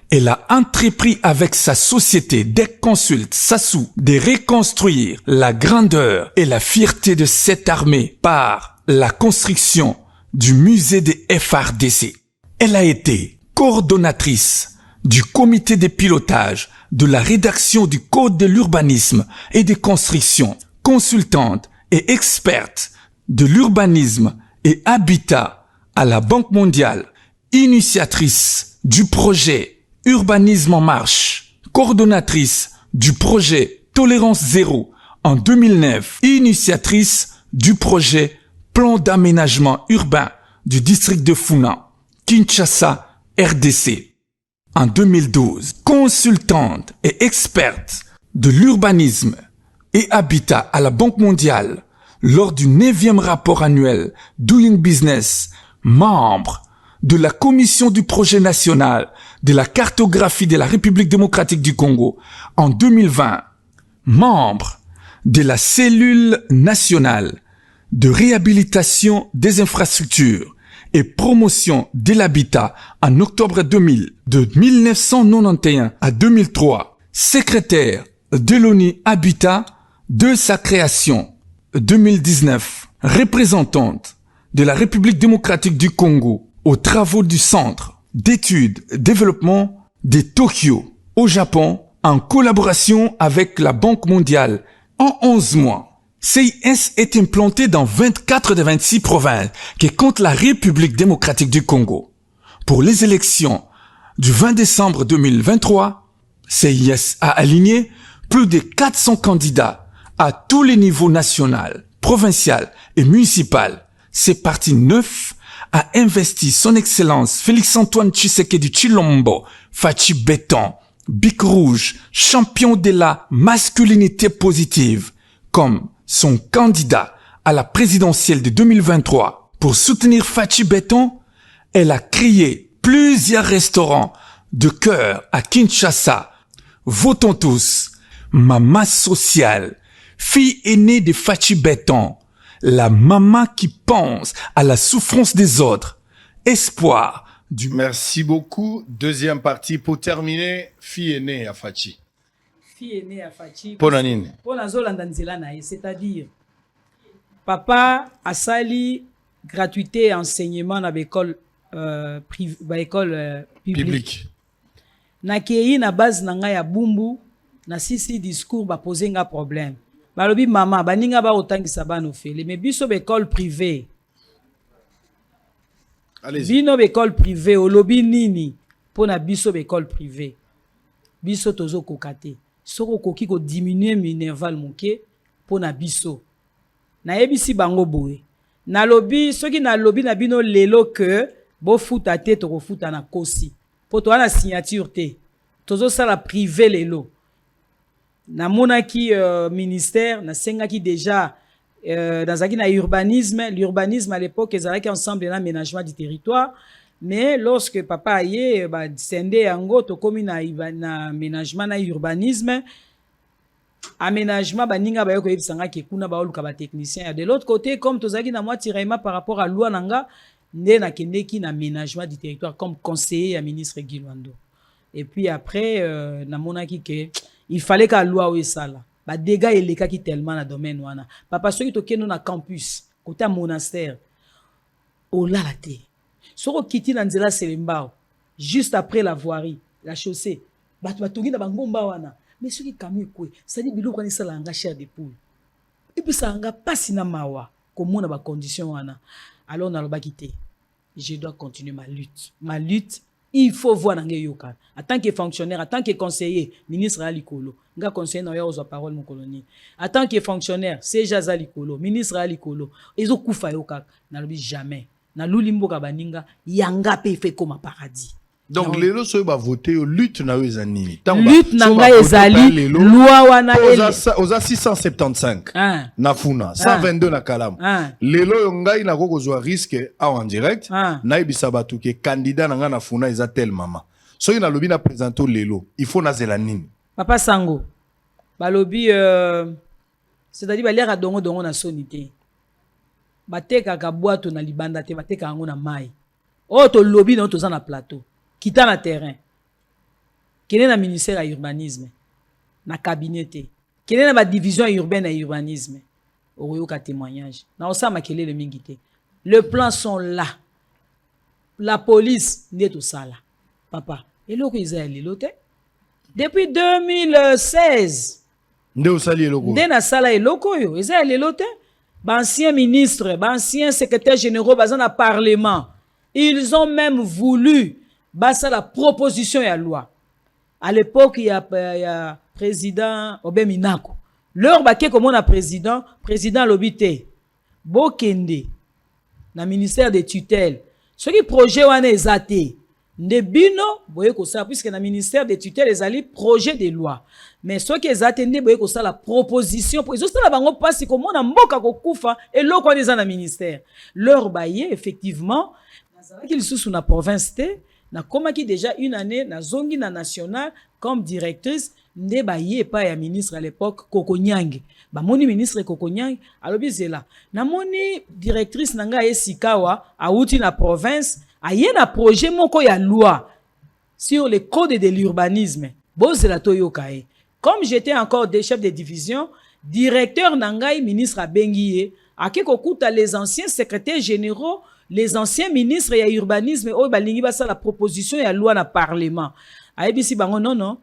[SPEAKER 3] elle a entrepris avec sa société DEC Consult Sassou de reconstruire la grandeur et la fierté de cette armée par la construction du musée des FARDC. Elle a été coordonnatrice du comité de pilotage de la rédaction du Code de l'urbanisme et des constructions, consultante et experte de l'urbanisme et habitat à la Banque mondiale, initiatrice du projet Urbanisme en marche, coordonnatrice du projet Tolérance Zéro en 2009, initiatrice du projet Plan d'aménagement urbain du district de Funa, Kinshasa, RDC. En 2012, consultante et experte de l'urbanisme et habitat à la Banque mondiale lors du 9e rapport annuel Doing Business, membre de la commission du projet national de la cartographie de la République démocratique du Congo en 2020, membre de la cellule nationale de réhabilitation des infrastructures et promotion de l'habitat en octobre 2000, de 1991 à 2003, secrétaire de l'ONU Habitat de sa création 2019, représentante de la République démocratique du Congo aux travaux du Centre d'études développement de Tokyo au Japon en collaboration avec la Banque mondiale. En 11 mois, CIS est implanté dans 24 des 26 provinces qui comptent la République démocratique du Congo. Pour les élections du 20 décembre 2023, CIS a aligné plus de 400 candidats à tous les niveaux national, provincial et municipal. Ces partis neufs a investi son excellence Félix-Antoine Tshisekedi Tshilombo, Fachi Béton, Bic Rouge, champion de la masculinité positive, comme son candidat à la présidentielle de 2023. Pour soutenir Fachi Béton, elle a créé plusieurs restaurants de cœur à Kinshasa. Votons tous, maman sociale, fille aînée de Fachi Béton, la maman qui pense à la souffrance des autres, espoir du...
[SPEAKER 1] Merci beaucoup. Deuxième partie pour terminer, fille aînée à Fachi.
[SPEAKER 2] Fille aînée à Fachi.
[SPEAKER 1] Ponanine.
[SPEAKER 2] C'est-à-dire, papa a sali gratuité et enseignement dans l'école publique. Na kei na base nanga ya bumbu, na sisi discours ba poser nga problème. Balobi mama baninga ba otangisa bano fele mais biso école privée.
[SPEAKER 1] Allez-y.
[SPEAKER 2] Bino école privée o lobi nini pona biso école privée. Biso tozo kokate. Soko koki ko diminuer minerval moke pona biso. Na yebisi bango boye. Na lobi soki na lobi na bino lelo que bo futa te to ko futa na kosi. Poto ana signature te. Tozo sala privé lelo. Na monaki ministère na senga qui déjà dans un urbanisme, l'urbanisme à l'époque ils avaient ensemble l'aménagement du territoire, mais lorsque papa aye ba sende yango to komi na aménagement na urbanisme, aménagement baninga ba yoko yebisanga ke kuna ba oluka ba technicien. De l'autre côté comme tozaki na moi tiraillement par rapport à loi nanga nde na kendeki na aménagement du territoire comme conseiller à ministre Guy Lwando. Et puis après na monaki ke il fallait que la loi ou ça là ba dégâts et les cas qui tellement dans domaine wana papa ceux qui tokeno na campus côté monastère au la té soko kiti na nzela selembao juste après la voirie la chaussée ba tongi na bangomba wana mais ceux qui camion quoi ça dit biloko ni sala nga chair de poule et puis ça nga pasi na mawa komona ba condition wana. Alors on a le quitté. Je dois continuer ma lutte. Ma lutte, il faut voir dans yoka. En tant que fonctionnaire, en tant que conseiller, ministre à l'Ikolo, nga conseiller na yo parole mon colonie. En tant que fonctionnaire, c'est Jaza l'Ikolo, ministre à l'Ikolo. Ezo kufa yoka, na lobi jamais. Na lulimbo ka baninga, yanga pe fait comme un paradis.
[SPEAKER 1] Donc les lois va voter lutte na ezani.
[SPEAKER 2] Lutte na nga ezali loi wana
[SPEAKER 1] oza 675 na funa 122 na kalamu. Lelo yongai na kokozwa risque en direct na ibisa batu ke candidat na nga na funa eza tel mama. Soki na lobi na présenter lelo, il faut na zela nini.
[SPEAKER 2] Papa Sango. Balobi c'est-à-dire ba lera dongo na sonité. Bateka ka boato na libanda te bateka ngo na mai. Oh to lobby na to za na plateau. Quitter le terrain. Quel est le ministère à l'urbanisme? Na cabinet. Quelle est la division urbaine à l'urbanisme? Au cas témoignage. Na osama quel est le mingité? Les plans sont là. La police n'est tout ça là. Papa. Et là qu'ils aient l'îloté. Depuis 2016.
[SPEAKER 1] Nde
[SPEAKER 2] na sala eloko yo. Ils aient l'îloté. Ancien ministre, ancien secrétaire général, dans le parlement. Ils ont même voulu basa la proposition de la loi. À l'époque, il y a président Obé Minako. Leur baké comme on a président Lobité. Bokende, na ministère des tutelles. Ce qui projet wane ezate. Ndebino, boye ko ça, puisque na ministère des tutelles, les alliés projet de loi. Mais ce qui ezate, nde boye ko ça la proposition. Pour ils la bango passe comme on a mboka ko kufa, et l'eau qu'on est dans le ministère. Leur baye, effectivement, qu'ils sont sous la province, na komaki déjà une année na zongi na national comme directrice nde baye pa ya ministre à l'époque Kokonyang ba moni ministre Kokonyang alobi zela na moni directrice nanga esikawa auti na province aye na projet moko ya loi sur le code de l'urbanisme bozela to yokae comme j'étais encore des chefs de division directeur nangai ministre abengiye akeko kuta les anciens secrétaires généraux les anciens ministres et urbanisme oh balingi basa la proposition et loi na parlement ayebisi bango non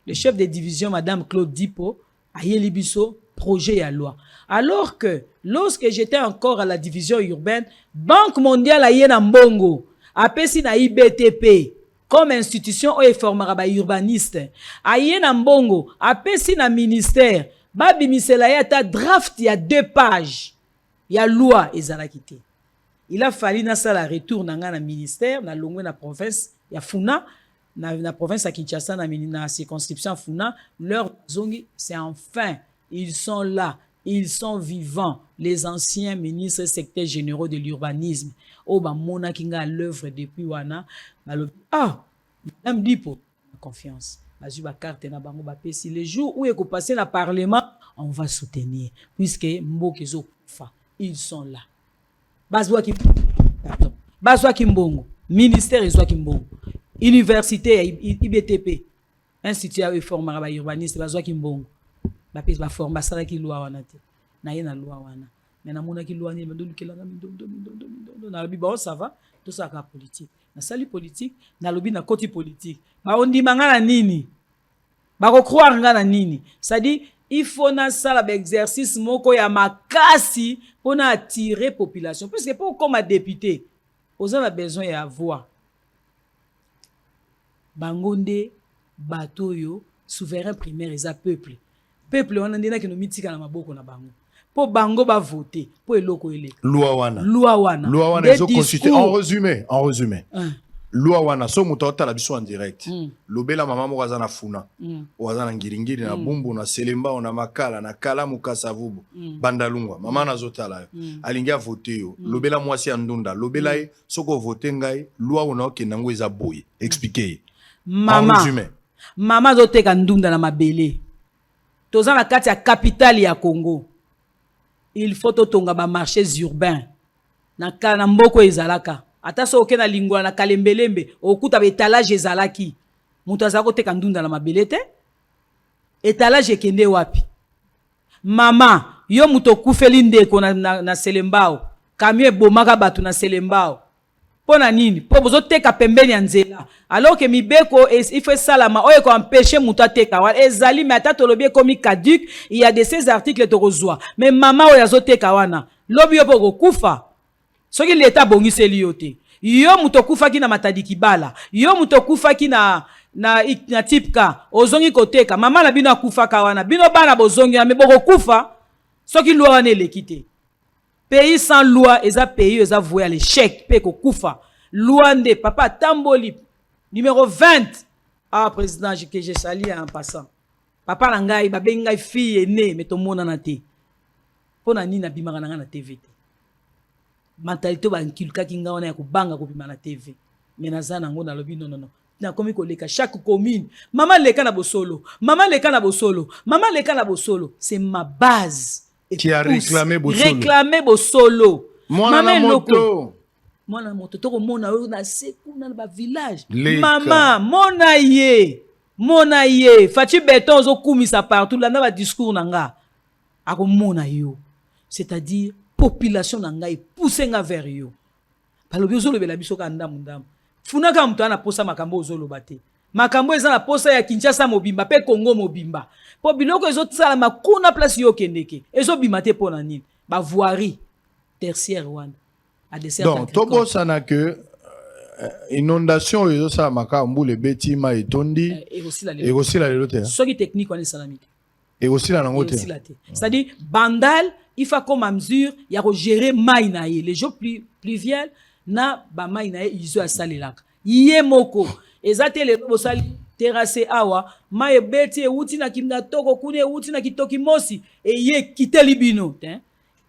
[SPEAKER 2] le chef de division madame Claude Dipo ayeli biso projet et loi alors que lorsque j'étais encore à la division urbaine Banque mondiale aye na mbongo apesi na IBTP comme institution o formera ba urbaniste aye na mbongo apesi na ministère babimisela ya ta draft ya 2 pages ya loi ezalaki te. Il a fallu na ça la retour na nga na ministère na longwe na province ya Funa na province à Kinshasa na circonscription Funa leur zongi c'est enfin ils sont là, ils sont vivants les anciens ministres secrétaires généraux de l'urbanisme o ba mona kinga l'œuvre depuis wana madame Dipo confiance bazu ba carte na bango ba pesi les jours où eko passer na parlement on va soutenir puisque mboka ezo fa ils sont là. Bazwa Kimbongo, ministère Ezwa Kimbongo, université IBTP, institut à réformer ba urbaniste Bazwa Kimbongo. Ba pese ba former sala ki loi wana te. Na yena loi wana. Mais na mona ki loi ni ndolu kelanga na lobi ba ça va, tout ça ka politique. Na sali politique, na lobi na koti politique. Ba ondima ngana nini? Ba ko croire ngana nini? Ça dit il faut na sala exercice moko ya makasi pour attirer population puisque pour comme député on a besoin ya voix bangonde batoyo souverain primaire eza peuple on a ndena que no mitika na maboko na bango po bango ba voter po eloko ele
[SPEAKER 1] loi wana ezo consulter en résumé loi wana so muto otala biso en direct lobela mama moko aza na funa oza na ngiringiri na bumbu na selemba na makala na kalamu kasavubu bandalungwa mama nazotala yo alingi voter yo lobela mwasi ya ndunda lobela ye soko voter ngai loi wana okenda ngo eza boye expliquer
[SPEAKER 2] mama zoteka ndunda na mabele toza na kati ya capitale ya Congo il faut totonga ba marchés urbains na mboko ezalaka ata so okena lingwa na kalembelembe okuta betalage ezalaki mutu azako teka ndunda na mabele te etalage ekende wapi mama yo mutu okufeli ndeko na selembao kamio ebomaka bato na selembao pona nini po bozoteka pembeni ya nzela alors que mibeko il faut salama oyo ko empêcher mutu ateka wana ezali mais ata tolobi ekomi caduc il y a de ces articles tokozwa mais mama oyo azoteka wana lobi yo po kokufa soki leta bongiseli yo te yo mutu okufaki na matadi kibala yo mutu okufaki na tipka ozongi koteka mama na bino akufaka wana bino bana bozongi na meboko kufa soki loi wana eleki te. Pays sans loi, eza pays eza voué à l'échec, pe ko kufa. Loi nde papa Tamboli numéro 20. Ah président que j'ai sali en passant. Papa nangai ba bengai fille né mais to mona na te. Pona nini na bimaka na TV te. Mentalité ba nkilka kinga wana ya kubanga ko bima na TV. Mais nazana ngo na lobi non. Na komi ko leka chaque commune. Maman leka na bosolo. Maman leka na bosolo. Maman leka na bosolo. C'est ma base.
[SPEAKER 1] Qui a réclamé Bosolo.
[SPEAKER 2] Réclamé Bosolo.
[SPEAKER 1] Moi na moto.
[SPEAKER 2] Moi na moto. Toko mona yo na seku na ba village. Maman, mona ye. Mona ye. Fati beton zo kumisa partout. Là na ba discours nanga. Ako mona yo. C'est-à-dire, population nanga est poussée nga vers yo. Palobi ozolo bela biso ka ndamu ndamu. Funaka mtu ana posa makambo ozolo bate. Makambo eza na posa ya Kinshasa mobimba pe Congo mobimba. Po biloko ezotala makuna place yo kendeke. Ezo bimate pona nini? Ba voirie tertiaire wana. A dessert.
[SPEAKER 1] Donc tobo sana que inondation ezo sa makambo le betima etondi et aussi la lelote.
[SPEAKER 2] Soki technique wana salamite.
[SPEAKER 1] Et aussi la nangote.
[SPEAKER 2] C'est-à-dire bandal il faut comme à mesure il y a gérer mai na ye les jours pluviales na ba mai na ye izo asalelaka. Yé moko ezate le bosali terrasse awa maye beti euti na kimna toko kune euti na kitoki mosi et ye kiteli bino hein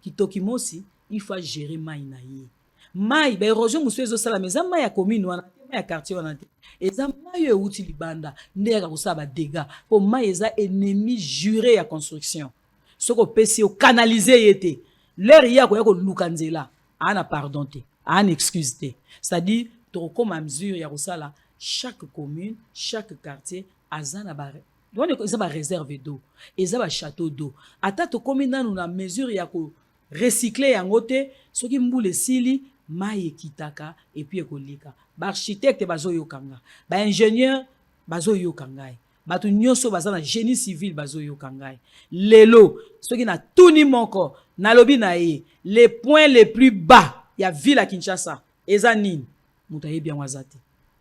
[SPEAKER 2] kitoki mosi il faut gérer mai na ye mai ba érosion musuezo sala meza mai ya commune wana mai ya quartier wana te eza mai euti libanda ndeka kusaba dégâts pour mai eza ennemi juré ya construction soko pesi o canaliser yete l'air ya ko luka nzela ana pardon te ana excuse te c'est-à-dire to comme à mesure ya kusala chaque commune, chaque quartier a une réserve d'eau, ils ont un château d'eau. À ta commune, nous avons mesure ya ko recycler en côté, ce qui mboule sili, maïe kitaka et puis ekolika. Ba architecte bazo yokanga, ba ingénieur bazo yokangai, ba tu nyoso bazana génie civil bazo yokangai. Lelo, ce qui na tout ni monko, na lobi na ye, les points les plus bas, ya ville à Kinshasa, ezanine, mutaye bien wazati.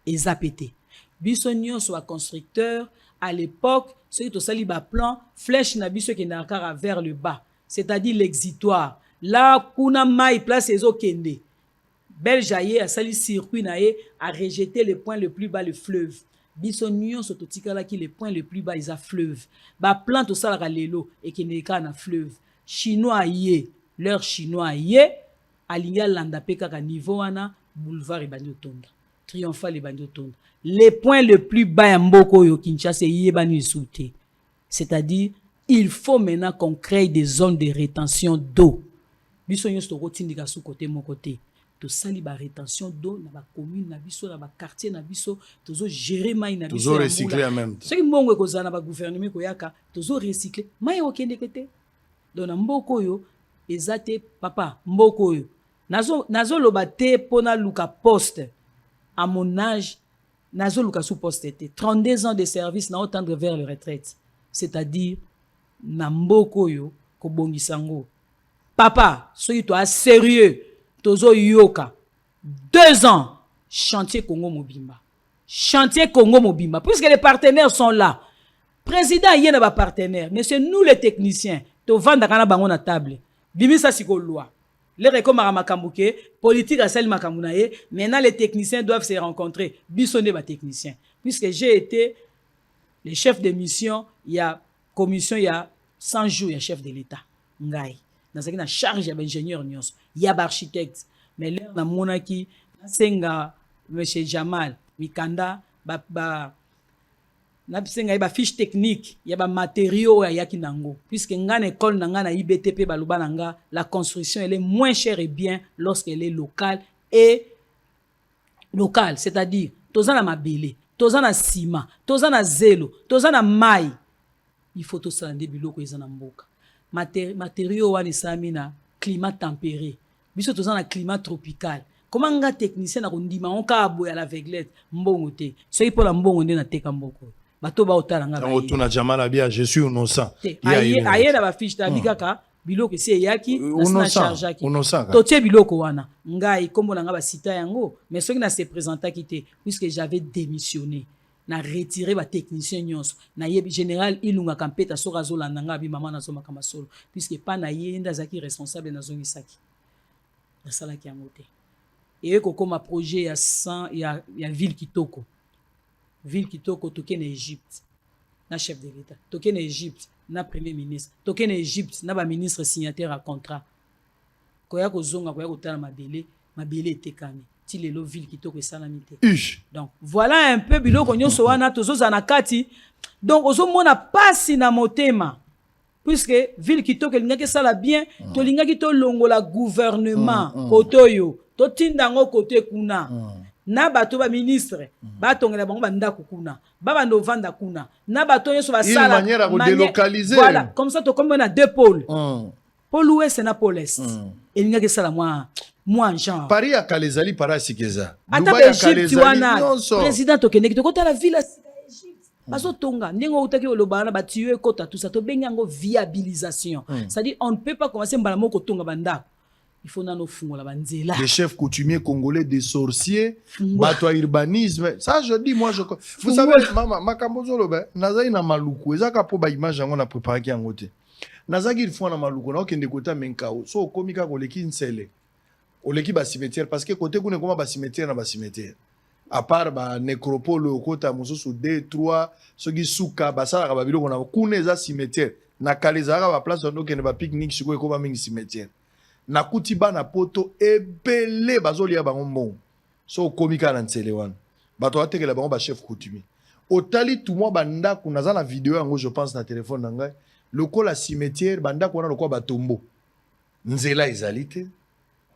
[SPEAKER 2] Ezapété. Bisognon soit constructeur à l'époque, ceux qui sali ba plan, flèche na biso qui n'a qu'à vers le bas, c'est-à-dire l'exitoire. Là, kuna mai place ezo kende. Beljaye a sali circuit nae a rejeté le point le plus bas le fleuve. Bisognon soit tika là qui le point le plus bas ils a fleuve. Ba plante au sala lelo et qui n'est qu'à na fleuve. Chinois yé, leur chinois yé, alinga landa peka ka niveau wana boulevard ibani otonda. Triomphal et Bandoton. Les points le plus bas en Mboko yo Kinshasa yebani souté. C'est-à-dire, il faut maintenant qu'on crée des zones de rétention d'eau. Biso yo sto rotindika sous côté mon côté. To sali ba rétention d'eau na ba commune na biso na ba quartier na biso, tozo gérer mai na biso.
[SPEAKER 1] Tozo recycler en même temps.
[SPEAKER 2] Ce qui mbongo ko zana ba gouvernement ko yaka, tozo recycler. Mai okende kete. Donc na Mboko yo ezate papa Mboko yo. Nazo lobate pona luka poste. À mon âge, nazo luka sous poste était 32 ans de service na tendre vers la retraite. C'est-à-dire na mboko yo ko bongisango. Papa, soyez toi sérieux. Tozo yoka. 2 ans chantier Congo Mobimba. Chantier Congo Mobimba puisque les partenaires sont là. Président yena ba partenaire, mais c'est nous les techniciens. To vanda kana bango na table. Bimisa siko loi. Les recommandants makambuke, politique à celle makambunaye, maintenant les techniciens doivent se rencontrer. Bissonné ba technicien. Puisque j'ai été le chef de mission, il y a commission, il y a 100 jours, il y a chef de l'État. Ngai. Dans ce qui est charge, il y a ingénieur, il y a architecte. Mais là, dans monaki, senga, M. Jamal, Mikanda, na bisenga ba fiche technique ya ba matériaux ya kinango puisque ngana école na IBTP baluba nanga la construction elle est moins chère et bien lorsqu'elle est locale c'est-à-dire tozana mabele tozana ciment tozana zelo tozana mai il faut to sala biloko ezana mboka matériaux wana samina climat tempéré biso tozana climat tropical comment nga technicien na kondima on ka aboya la veglette mbongo te soki pour la mbongo nde na teka mboko bato ba otala nga
[SPEAKER 1] on tuna jamala bien je suis innocent
[SPEAKER 2] aye na ba fiche ta bikaka biloko si eyaki na charge ki to tie biloko wana ngai kombo na nga ba sita yango mais soki na se présentaki te puisque j'avais démissionné na retiré ba technicien nyonso na yebi général ilunga kampeta soka zolanda nga bi mama na zoma kama solo puisque pa na ye ndazaki responsable na zongi saki na sala ki yango te et kokoma projet ya 100 ya ville kitoko toke na Égypte na chef de l'état toke na Égypte na premier ministre toke na Égypte na ba ministre signataire à contrat koya kozonga koya kotala mabele etekami ti lelo ville kitoko esalami te donc voilà un peu biloko nyonso wana tozoza na kati donc ozomona pasi na motema puisque ville kitoko elingaki esala bien tolingaki tolongola gouvernement kotoyo totinda yango kote kuna na bato ba ministre batongela bango bandako kuna baba novanda kuna na bato nyonso basala
[SPEAKER 1] manière à délocaliser
[SPEAKER 2] voilà comme ça to comme on a deux pôles pôle ouest na pôle est elingaki esala moi genre
[SPEAKER 1] Paris a kalezali para sikeza
[SPEAKER 2] Dubai a kalezali président tokendeki tokota la ville Égypte bazotonga ndenge utaki olobana batiyo ekota tout ça to bengango viabilisation c'est-à-dire on ne peut pas commencer mbala moko tonga bandako il faut nano fungola banzela
[SPEAKER 1] des chefs coutumiers congolais des sorciers bato urbanisme ça je dis moi je vous savez makambo zoloba nazai na maluku ezaka po ba image yango na préparer ki yango te nazaki il faut na maluku na okende kota menkao so komika koleki nsele oleki ba cimetière parce que côté kuna koma ba cimetière na ba cimetière à part ba nécropole okota mosusu 2 3 soki suka basala ba biloko na kuna eza cimetière na kalezaka ba place ndo kende ba pique-nique siko ekoma mingi cimetière na kutiba na poto ebele bazolia bango mbongo so komika na nsele wana bato atekela bango ba chef coutumier otali tout moi banda kuna za na vidéo yango je pense na téléphone na ngai lokola cimetière banda kuna lokola batombo nzela ezalite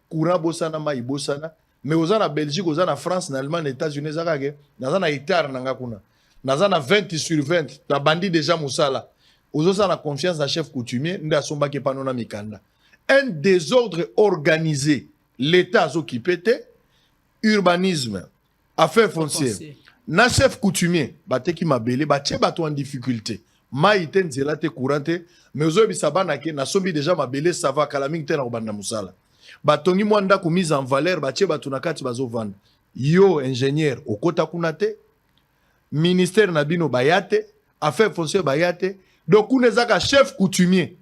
[SPEAKER 1] courant bosana mai bosana mais oza na Belgique oza na France na Allemagne États-Unis zakake naza na hectare nanga kuna naza na 20 sur 20 na bandi déjà musala ozo sa na confiance na chef coutumier nda somba ke pano na mikanda un désordre organisé l'état s'occupe urbanisme affaires foncières na chef coutumier bateki mabele batie bato en difficulté mai te nzela te courant te mais ozo bisabana ke na sombi déjà mabele ça va kalaming te na banda musala batongi mwanda ku mise en valeur batie bato na kati bazovanda yo ingénieur okota kuna te ministère na bino bayate affaires foncières bayate donc kunezaka chef coutumier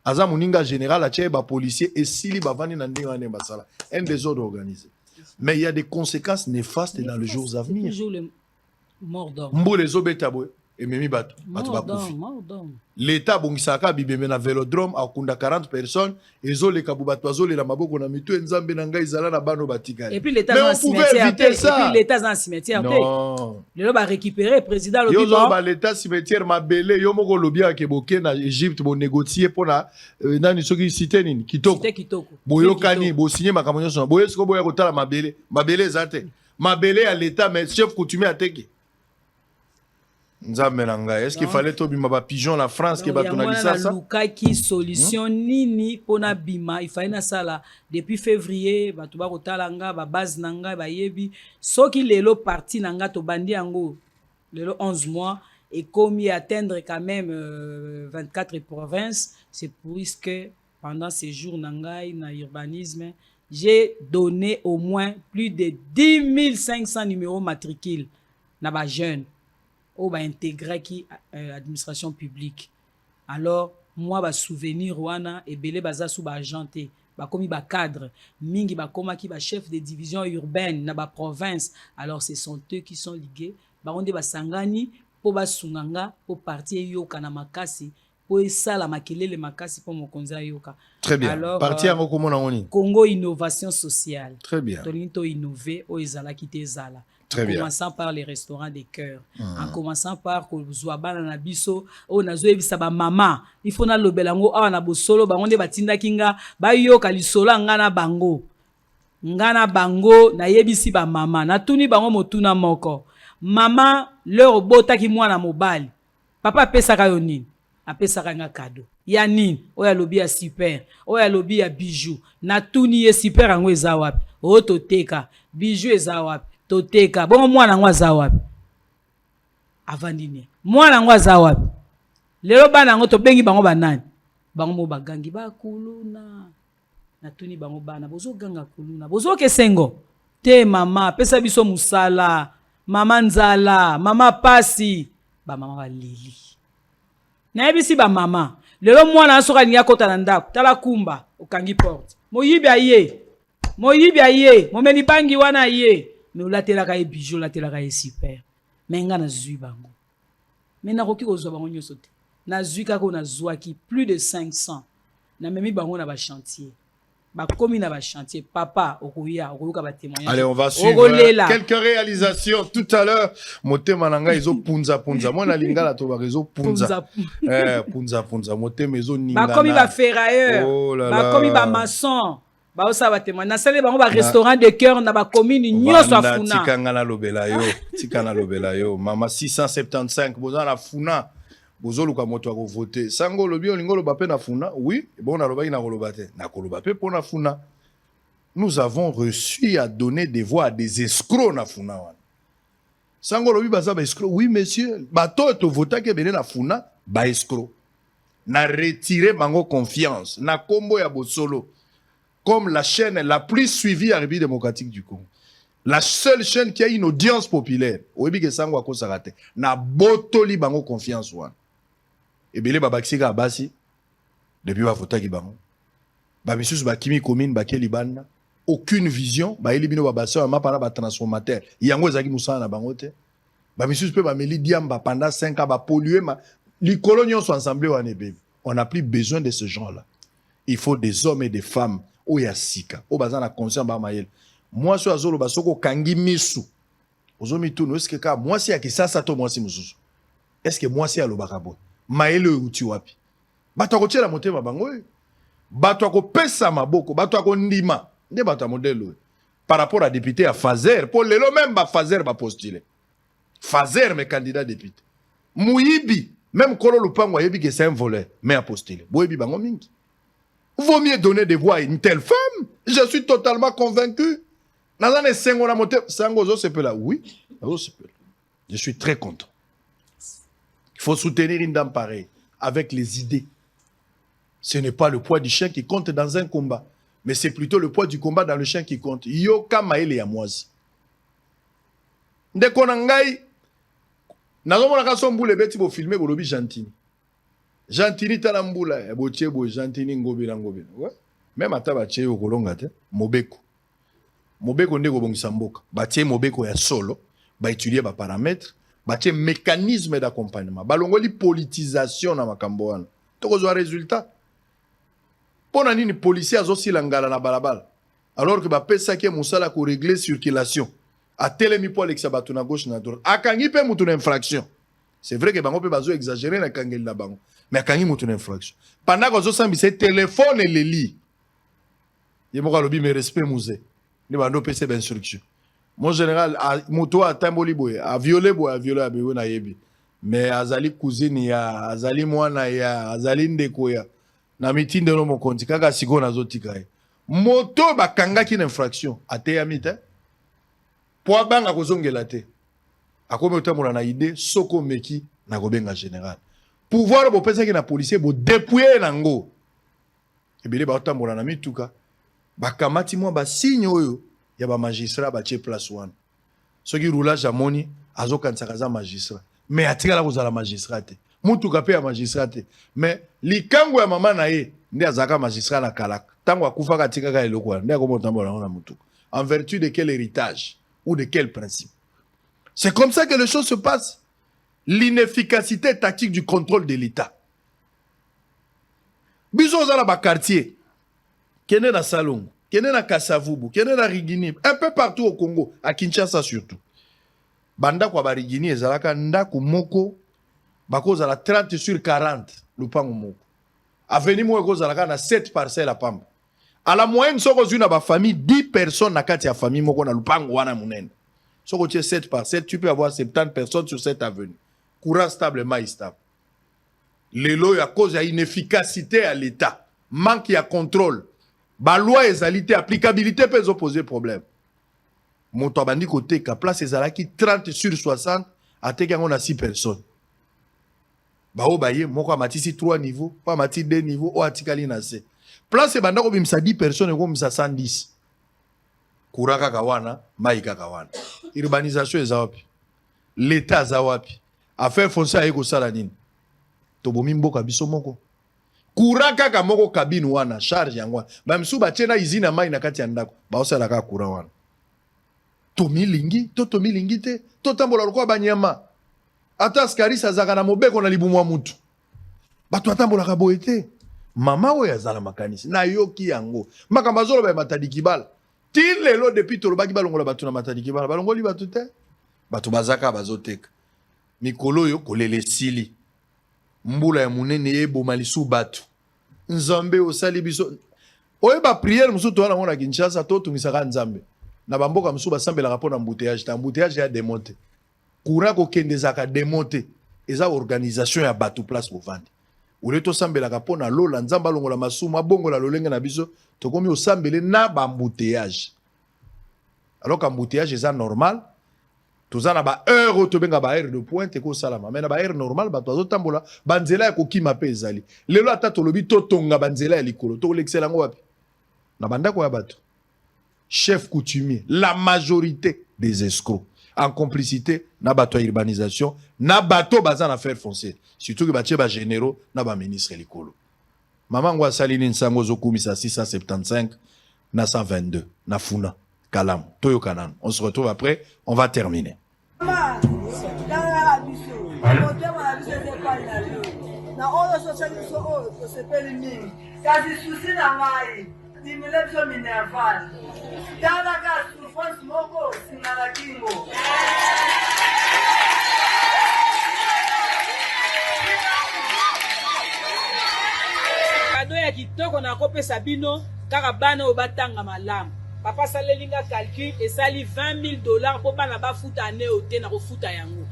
[SPEAKER 1] aza muninga général atie ba policier et sili bavani na ndinga wane basala un désordre organisé mais il y a des conséquences néfastes dans les jours à venir
[SPEAKER 2] toujours le mort d'homme
[SPEAKER 1] mbole zobeta boy ememi bato bakufi l'état bongisaka bibeme na vélodrome akunda 40 personnes ezoleka bubato azolela maboko na mitu nzambe na ngai zala na bano batikali
[SPEAKER 2] et puis l'état dans cimetière et puis l'état dans cimetière non lelo ba récupérer président
[SPEAKER 1] lobi yo ba l'état cimetière mabele yo moko lobia ke boke na Égypte bo négocier pona nani soki cité nini kitoko boyo kani bo signer makambo nyonso boyo siko boya kotala mabele zate mabele ya l'état mais chef coutumier ateki Nzamenanga, est-ce qu'il fallait tobima ba pigeon la France ke bato na lisasa?
[SPEAKER 2] Luka ki solution nini pona bima il fallait na sala depuis février bato ba kotalanga ba base nanga ba yebi soki lelo parti nanga to bandi yango lelo 11 mois et comme y atteindre quand même 24 provinces c'est puisque pendant ces jours nanga na urbanisme j'ai donné au moins plus de 10 500 numéros matricules na ba jeunes ou ba intégrer qui administration publique alors moi ba souvenir wana et belé baza sous ba agenté ba komi ba cadre mingi ba koma ki ba chef de division urbaine na ba province alors ce sont eux qui sont ligués ba onde ba sangani po ba sunganga po parti yoka na makasi po esala makelele makasi po mokonza yoka
[SPEAKER 1] très bien
[SPEAKER 2] alors
[SPEAKER 1] parti yango komona ngoni
[SPEAKER 2] Congo innovation sociale
[SPEAKER 1] très bien
[SPEAKER 2] tolinto innover o ezala kité ezala
[SPEAKER 1] très
[SPEAKER 2] en
[SPEAKER 1] bien.
[SPEAKER 2] Commençant par les restaurants des cœurs, en commençant par Kozouabana na biso, o nazo ebisa ba mama, il faut na lobelango awa na bosolo bango batinda kinga ba yoka lisola ngana bango. Ngana bango na yebisi ba mama, na tuni bango motuna moko. Mama leur botaki mwana mobali. Papa pesaka yo nini? Apesaka nga cadeau. Ya nini? Oya lobi ya super, oya lobi ya bijou. Na tuni ye super ango eza wapi? o toteka bijou eza wapi toteka bongo mwana yango aza wapi avandi ne mwana yango aza wapi lelo bana yango tobengi bango banani bango mo bagangi bakuluna natuni bango bana bozoganga kuluna bozokesengo te mama pesa biso musala mama nzala mama pasi bamama balili nayebisi bamama lelo mwana asoka alingi akota na ndako tala kumba okangi porte moyibi aye momeli bangi wana ye me olatelaka ye bijou olatelaka ye super me nga nazwi bango me nakoki kozwa bango nyonso te nazwi kaka oyo nazwaki plus de 500 namemi bango na bachantier bakomi na bachantier papa okoya okoyoka batémoignage.
[SPEAKER 1] Allez, on va suivre quelques réalisations tout à l'heure. Motema nanga izo punza moi na lingala to ba rezo punza punza motema izo ningana
[SPEAKER 2] bakomi ba ferrailleur bakomi ba maçon ba osa batémoignage na sale bango ba restaurant de cœur na ba commune nyonso afuna
[SPEAKER 1] tikanga na lobela yo mama 675 boza na funa bozoluka moto ako voter sango lobi olingo loba pe na funa oui bon na lobaki na koloba te na koloba pe po na funa. Nous avons reçu à donner des voix à des escrocs na funa wana sango lobi baza ba escroc oui monsieur bato to vota ke bene na funa ba escroc na retirer bango confiance na kombo ya bosolo comme la chaîne la plus suivie à République démocratique du Congo. La seule chaîne qui a une audience populaire. Oyebi ke sango akosaka te na botoli bango confiance wana. Ebele babakisika abasi depuis bavotaki bango. Bamisusu bakimi commune bakeli banda aucune vision bayeli bino babasa ya mapana ba transformateur. Yango ezaki musala na bango te. Bamisusu pe bameli diamba pendant 5 ans ba polluer ma likolo nyonso ensemble wana bébé. On n'a plus besoin de ce genre là. Il faut des hommes et des femmes oya sika. O bazana conscient ba mayel. Moi so azolo basoko kangi misu. Ozomi tunu est-ce que ka moi si akisasa to moi si mususu. Est-ce que moi si alobaka bo. Maele uti wapi. Bato ko tiela motema bango. Bato ko pesa maboko, bato ko ndima. Nde bato modelo. Par rapport à député à Fazer, pour lelo même ba Fazer ba postuler. Fazer mes candidats député. Mouyibi, même Kolo Lupango yebi que c'est un voleur, mais à postuler. Boyebi bango mingi. Vaut mieux donner des voix à une telle femme. Je suis totalement convaincu. Nazane sengo na mote sango zo sepela. Oui, zo sepela. Je suis très content. Il faut soutenir une dame pareille avec les idées. Ce n'est pas le poids du chien qui compte dans un combat, mais c'est plutôt le poids du combat dans le chien qui compte. Yoka maele ya mwazi. Ndeko na ngai nazomona ka sombule beti bo filmer bolobi Gentini. Gentini tala mbula bo tiebo Gentini ngobela. Ouais. Même ataba tie okolonga te Mobeko. Mobeko ndeko bongisa mboka. Batie Mobeko ya solo, ba étudier ba paramètres, batie mécanisme d'accompagnement. Balongoli politisation na makambo wana. Tokozwa résultat. Pona nini policier azosila ngala na balabala alors que ba pesa ke musala ko régler circulation a telemi po Alexa batu na gauche na droite akangi pe mutu na infraction. C'est vrai que bango pe bazo exagérer na kangeli na bango mais akangi mutu na infraction pendant que zo sambisa téléphone et les lits yemoko lobi me respect musée ni bando pesa ba instruction mon général moto a tamboli boye a violer a bewe na yebi mais azali cousine ya azali mwana ya azali ndeko ya na mitinde no mokonzi kaka siko na zotika ye moto bakangaki na infraction ateyami te po abanga kozongela te akomi otambola na idée soko meki na kobenga général pouvoir bopesaki na policier bo dépouiller nango ebele baotambola na mituka bakamati mwa basigne oyo ya bamagistrat batie place wana soki roulage amoni azokanisaka aza magistrat mais atikala kozala magistrat te mutuka pe ya magistrat te mais likango ya mama na ye nde azaka magistrat na kalaka tango akufaka atikaka eloko wana nde akomotambola nango na mutuka en vertu de quel héritage ou de quel principe. C'est comme ça que les choses se passent. L'inefficacité tactique du contrôle de l'État. Biso za ba quartier kene na Salongo, kene na Kasavubu, kene na Rigini, un peu partout au Congo, à Kinshasa surtout. Banda kwa ba Rigini ezalaka ndako moko bakoza la 30 sur 40 lupango moko. Avenue mo ekozalaka na 7 parcelles à Pamba. À la moyenne soko zuna ba famille 10 personnes na kati ya famille moko na lupango wana munene. Soko tu 7 parcelles, tu peux avoir 70 personnes sur cette avenue. Courant stable, maïs stable. Les lois à cause de l'inefficacité à l'État, manque de contrôle. Ba loi ezalité applicabilité peut poser problème. Moto abandi côté ka place ezalaki 30 sur 60 ateki yango na 6 personnes. Ba o baye moko amatisi 3 niveaux, pas amati 2 niveaux o atikali na C. Place banda ko bimisa 10 personnes ko bimisa 110. Kuraka kawana, maika kawana. Urbanisation ezawapi. L'état ezawapi. Affaire foncière eko sala nini. Tobomi mboka biso moko. Kuraka ka moko kabine wana charge yango. Ba msu ba chena izina mai na kati ya ndako. Ba osala ka kura wana. Tomilingi te. Totambola lokwa banyama. Ata askari sazaka na mobeko na libumwa mutu. Bato atambola ka boete. Mama oyo azala makanisi na yoki yango. Makambo azolo ba matadi kibala. Til lelo depuis tolobaki balongola bato na matadi kibala. Balongoli bato te. Bato bazaka bazoteka. Mikolo yo kolele sili. Mbula ya munene eboma lisu bato. Nzambe osali biso. Oyeba prière musu to wana ngona Kinshasa to tungisaka Nzambe. Na bamboka musu basambela rapport na embouteillage. Ta embouteillage ya démonter. Courant ko kendezaka démonter. Eza organisation ya bato place bovandi. Ule to sambela rapport na lola Nzamba longola masumu abongola lolenge na biso to komi osambele na bambouteillage. Alors qu'embouteillage eza normal. Tozana ba heure to benga ba heure de pointe ko salama. Mais na ba heure normal ba tozo tambola banzela ya kokima pe ezali. Lelo ata to lobi to tonga banzela ya likolo to l'excellent wapi. Na banda ko ya bato. Chef coutumier, la majorité des escrocs en complicité na bato urbanisation, na bato bazan affaire foncière. Surtout que batie ba généraux na ba ministre likolo. Maman ngwa salini nsango zokumisa 675 na 122 na funa. Kalam, Toyo Kanan. On se retrouve après, on va terminer.
[SPEAKER 2] Kado ya kitoko na kope sabino kaka bana obatanga malamu. Papa salelinga calcul et sali $20,000 pour bana ba futa ane ote na ko futa yango.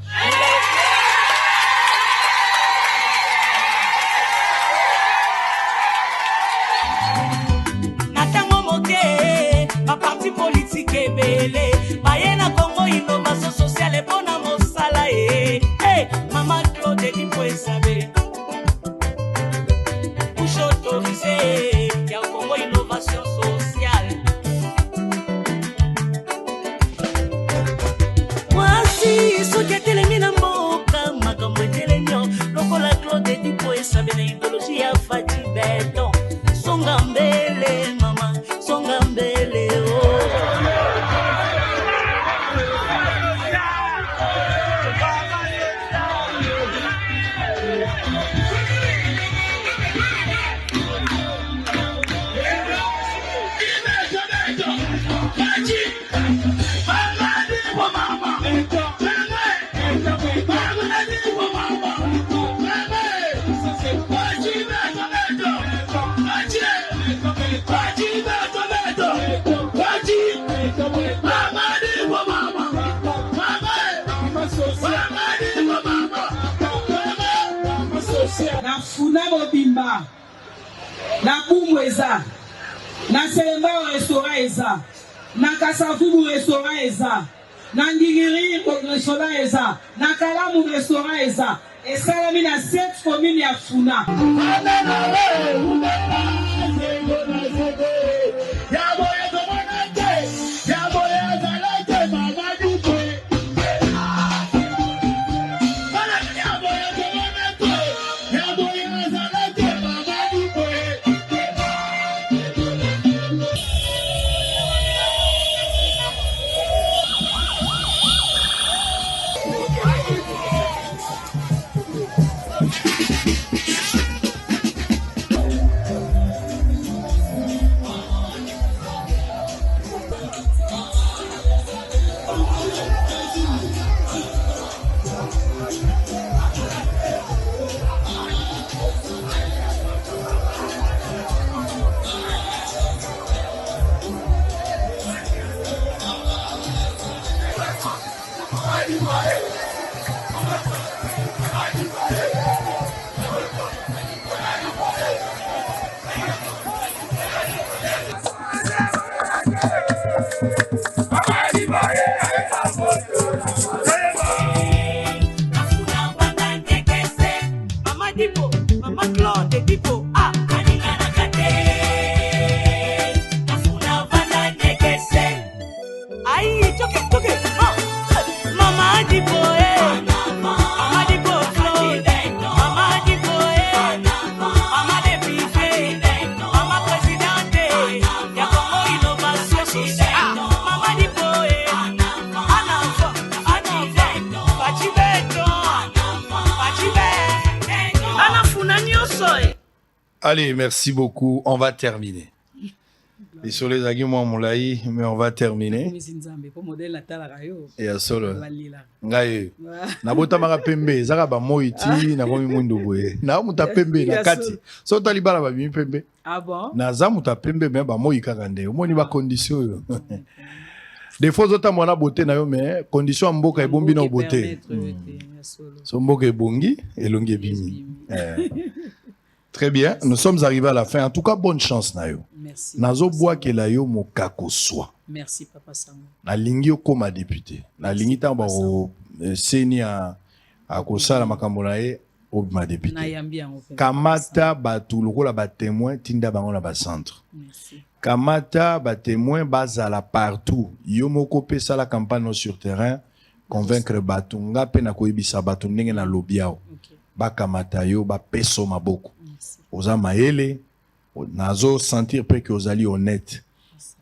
[SPEAKER 4] Natango moke ma parti politique ebele baye na Congo innovation sociale bona mosala mama Claude Limpo esabe pour autoriser ya Congo innovation sociale. Soki atelemi na mboka makambo etelenyo lokola Claude Limpo esabe na idéologie ya Fati Beton. Songa mbele mama, songa mbele
[SPEAKER 2] na funa mobimba na bumweza na semba restaurant eza na kasafubu restaurant eza na ngigiri restaurant eza na kalamu restaurant eza esalami na 7 commune ya funa.
[SPEAKER 1] Allez, merci beaucoup. On va terminer. Désolé, Zagi, moi, Moulaï, mais on va terminer. Et à solo. Ngaye. Nabota mara pembe, zaka ba moiti, na komi mundo boye. Na muta pembe na kati. So talibala ba bimi pembe.
[SPEAKER 2] Ah bon?
[SPEAKER 1] Na za muta pembe mais ba moi kakande. Omoni ba condition yo. Des fois zota mwana beauté na yo mais condition mboka ebombi na beauté. So mboka ebongi elongi bimi. Très bien, nous sommes arrivés à la fin. En tout cas, bonne chance na yo.
[SPEAKER 2] Merci.
[SPEAKER 1] Nazo bois ke la yo mokako soi.
[SPEAKER 2] Merci papa Sango.
[SPEAKER 1] Na lingi yo koma député. Na lingi ta ba seni a kosala makambo na ye o ma député.
[SPEAKER 2] Na yambi yango.
[SPEAKER 1] Kamata batu lokola ba témoin tinda bango na ba centre.
[SPEAKER 2] Merci.
[SPEAKER 1] Kamata ba témoin bazala partout. Yo moko pesa la campagne sur terrain convaincre batu ngape na koyebisa batu ndenge na lobiao. Ba kamata yo ba peso maboko. Oza maele nazo sentir pe que ozali honnête.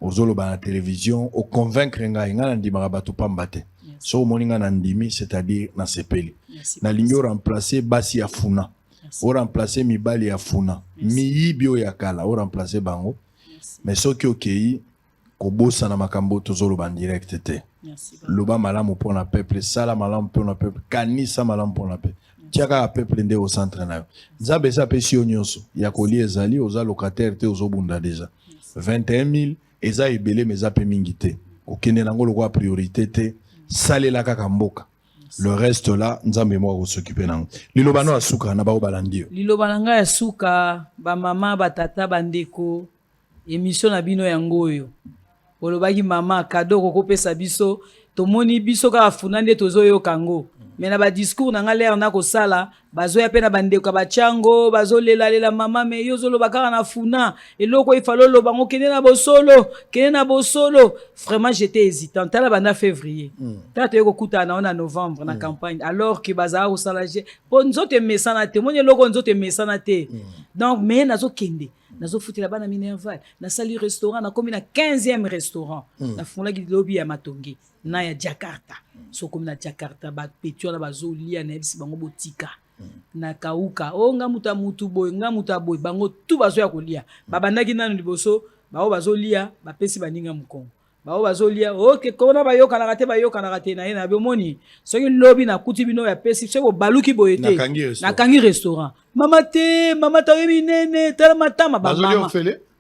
[SPEAKER 1] Ozolo ba na télévision o convaincre nga na ndima batu pambate. So moninga na ndimi c'est-à-dire na sepeli. Na lingi o remplacer basi ya funa. O remplacer mibali ya funa. Miyibio ya kala o remplacer bango. Mais soki okei ko bossa na makambo tozolo ba direct te. Loba malamu pour na peuple, sala malamu pour na peuple, kanisa malamu pour na peuple. Tiaka a peuple nde au centre na yo. Nzambe sa pesi yo nyonso. Ya koli ezali oza locataire te ozobunda déjà. 21 000 eza ebele mais za pe mingi te. Okende nango lokwa priorité te. Salela kaka mboka. Le reste là, nzambe mo ko s'occuper nango. Liloba no asuka na ba obalandi yo.
[SPEAKER 2] Liloba nanga ya suka, ba mama, ba tata, bandeko, émission na bino yango oyo. Olobaki mama cadeau ko kopesa biso, tomoni biso ka afuna nde tozoyo kango. Mais na ba discours na ngale na ko sala, bazoya pe na bandeko ba chango, bazolela lela mama me yo zolo bakara na funa, eloko ifalo lo bango kene na bosolo. Vraiment j'étais hésitant. Tala banda février. Tata yoko kuta na novembre na campagne alors que bazaa ko sala je. Bon nzote mesana te, moni eloko nzote mesana te. Donc mais nazo kende. Nazo futela bana Minerval, na sali restaurant, na komi na 15e restaurant. Na funa ki lobby ya Matongi, na ya Jakarta. So komi na Jakarta ba petio na bazo lia na bisi bango botika. Na kauka, o nga mutu boy, bango tu bazo ya kolia. Babandaki nanu liboso, bazo lia, ba pesi baninga mukongo. Bazo lia, OK, kona bayoka na rate na ye na bomoni. So ki lobby na kuti bino ya pesi, so baluki boyete. Na kangi restaurant. Mama ta yebi nene, tala matama ba mama.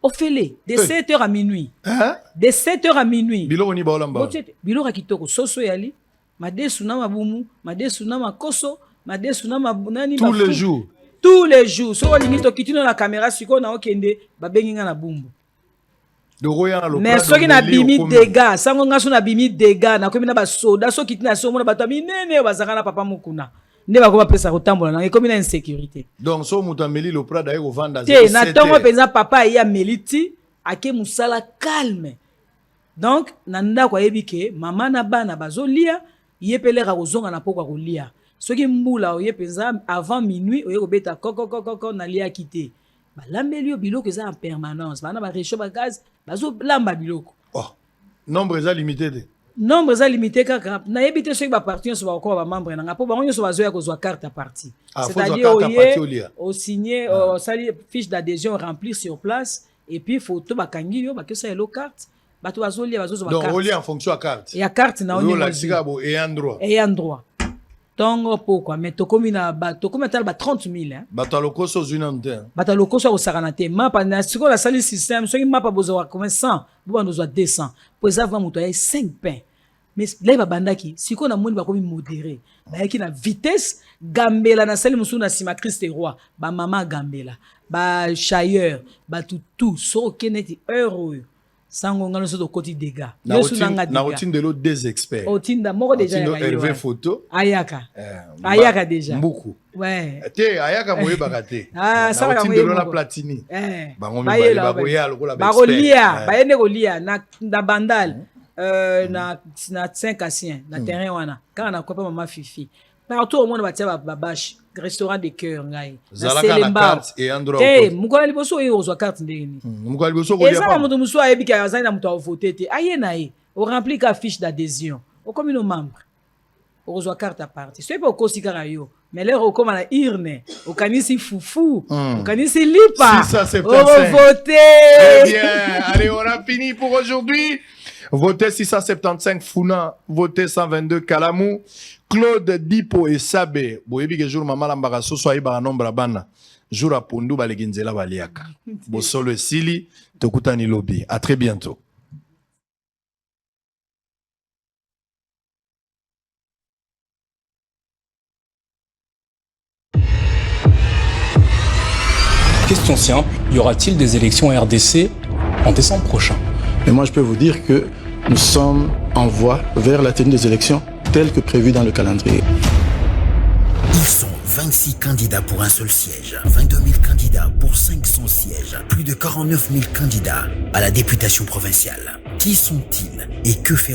[SPEAKER 2] Ofele, de 7h à minuit.
[SPEAKER 1] Hein?
[SPEAKER 2] De 7h à minuit.
[SPEAKER 1] Bilo ni baolamba.
[SPEAKER 2] Bilo kitoko soso yali, madesu na mabumu, madesu na makoso, madesu na mabunani
[SPEAKER 1] tous les jours.
[SPEAKER 2] Tous les jours. So limito kitino na caméra siko na okende babenginga na bumbu. Mais soki na bimi dégâts, sango ngaso na bimi dégâts, na komi na ba soda, so kitina so mona bato minene bazaka na papa mukuna. Ne ba ko ba pesa kotambola na komi na insécurité.
[SPEAKER 1] Donc so mutameli le prada eko vanda
[SPEAKER 2] te na tongo penza papa ya meliti ake musala calme. Donc na ndako yebike mama na bana bazolia yepeleka kozonga na pokwa kolia. Soki mbula oye penza avant minuit oye kobeta koko na lia kité. Ba lambeli biloko eza en permanence. Bana ba réchauffe ba gaz bazo lamba biloko.
[SPEAKER 1] Oh. Nombre eza limité de.
[SPEAKER 2] Nombre eza limité kaka na yebite soki ba parti so ba ko ba membre na po ba nyo so bazoya kozwa carte à parti. C'est-à-dire au signer au sali fiche d'adhésion remplir sur place et puis photo ba kangi yo ba ke sa elo carte. Bato bazolia bazozo ba carte.
[SPEAKER 1] Donc on lit en fonction à carte.
[SPEAKER 2] Et à carte na on
[SPEAKER 1] la sigabo et endroit.
[SPEAKER 2] Et endroit. Tongo pourquoi mais tokomi na bato comme tal ba 30 000 hein.
[SPEAKER 1] Bato lokoso zunante.
[SPEAKER 2] Bato lokoso au saranate mapa na siko la sali système soki mapa bozo wa comme 100, bo nous a 200. Pour ça va muto 5 pains. Mais là ba bandaki siko na moni ba komi modéré. Ba yaki na vitesse gambela na sali musu na sima Christ roi. Ba mama gambela. Ba chailleur, ba tout so keneti euro. Sango ngalo so koti dégâts.
[SPEAKER 1] Yesu nanga dégâts. Na routine de l'autre des experts.
[SPEAKER 2] Otinda moko déjà ya
[SPEAKER 1] Hervé photo.
[SPEAKER 2] Ayaka. Ayaka déjà.
[SPEAKER 1] Beaucoup.
[SPEAKER 2] Ouais.
[SPEAKER 1] Te ayaka moye bakate.
[SPEAKER 2] Ah ça va
[SPEAKER 1] moye. Na platini.
[SPEAKER 2] Bango me ba koya lokola ba expert. Bakolia, ba yende kolia na bandal. Na 5 Cassien, na terrain wana. Quand on a copa mama Fifi. Partout au monde batia ba bâche. Restaurant de cœur ngai.
[SPEAKER 1] Zalaka na carte et endroit.
[SPEAKER 2] Mukola liboso yo ozwa carte ndeni.
[SPEAKER 1] Mukola liboso ko
[SPEAKER 2] eza mutu musu ayebi ka azali na mutu a voter te. Aye na ye. O remplir ka fiche d'adhésion. O comme nos membres. Ozwa carte à partie. So pe okosika yo. mais lero okoma na urne okanisi fufu okanisi lipa
[SPEAKER 1] 675.
[SPEAKER 2] voter.
[SPEAKER 1] Très bien. Allez, on a fini pour aujourd'hui. Votez 675 Funa, votez 122 Kalamou, Claude Dipo et Sabé. Boyebi ke jour mama lambaka so so ayeba nombre bana. Jour a pondu baleginzela baliaka. Bosolo esili tokutani lobby. À très bientôt.
[SPEAKER 5] Question simple, y aura-t-il des élections RDC en décembre prochain?
[SPEAKER 6] Mais moi, je peux vous dire que nous sommes en voie vers la tenue des élections telles que prévues dans le calendrier.
[SPEAKER 7] Ils sont 26 candidats pour un seul siège, 22 000 candidats pour 500 sièges, plus de 49 000 candidats à la députation provinciale. Qui sont-ils et que feront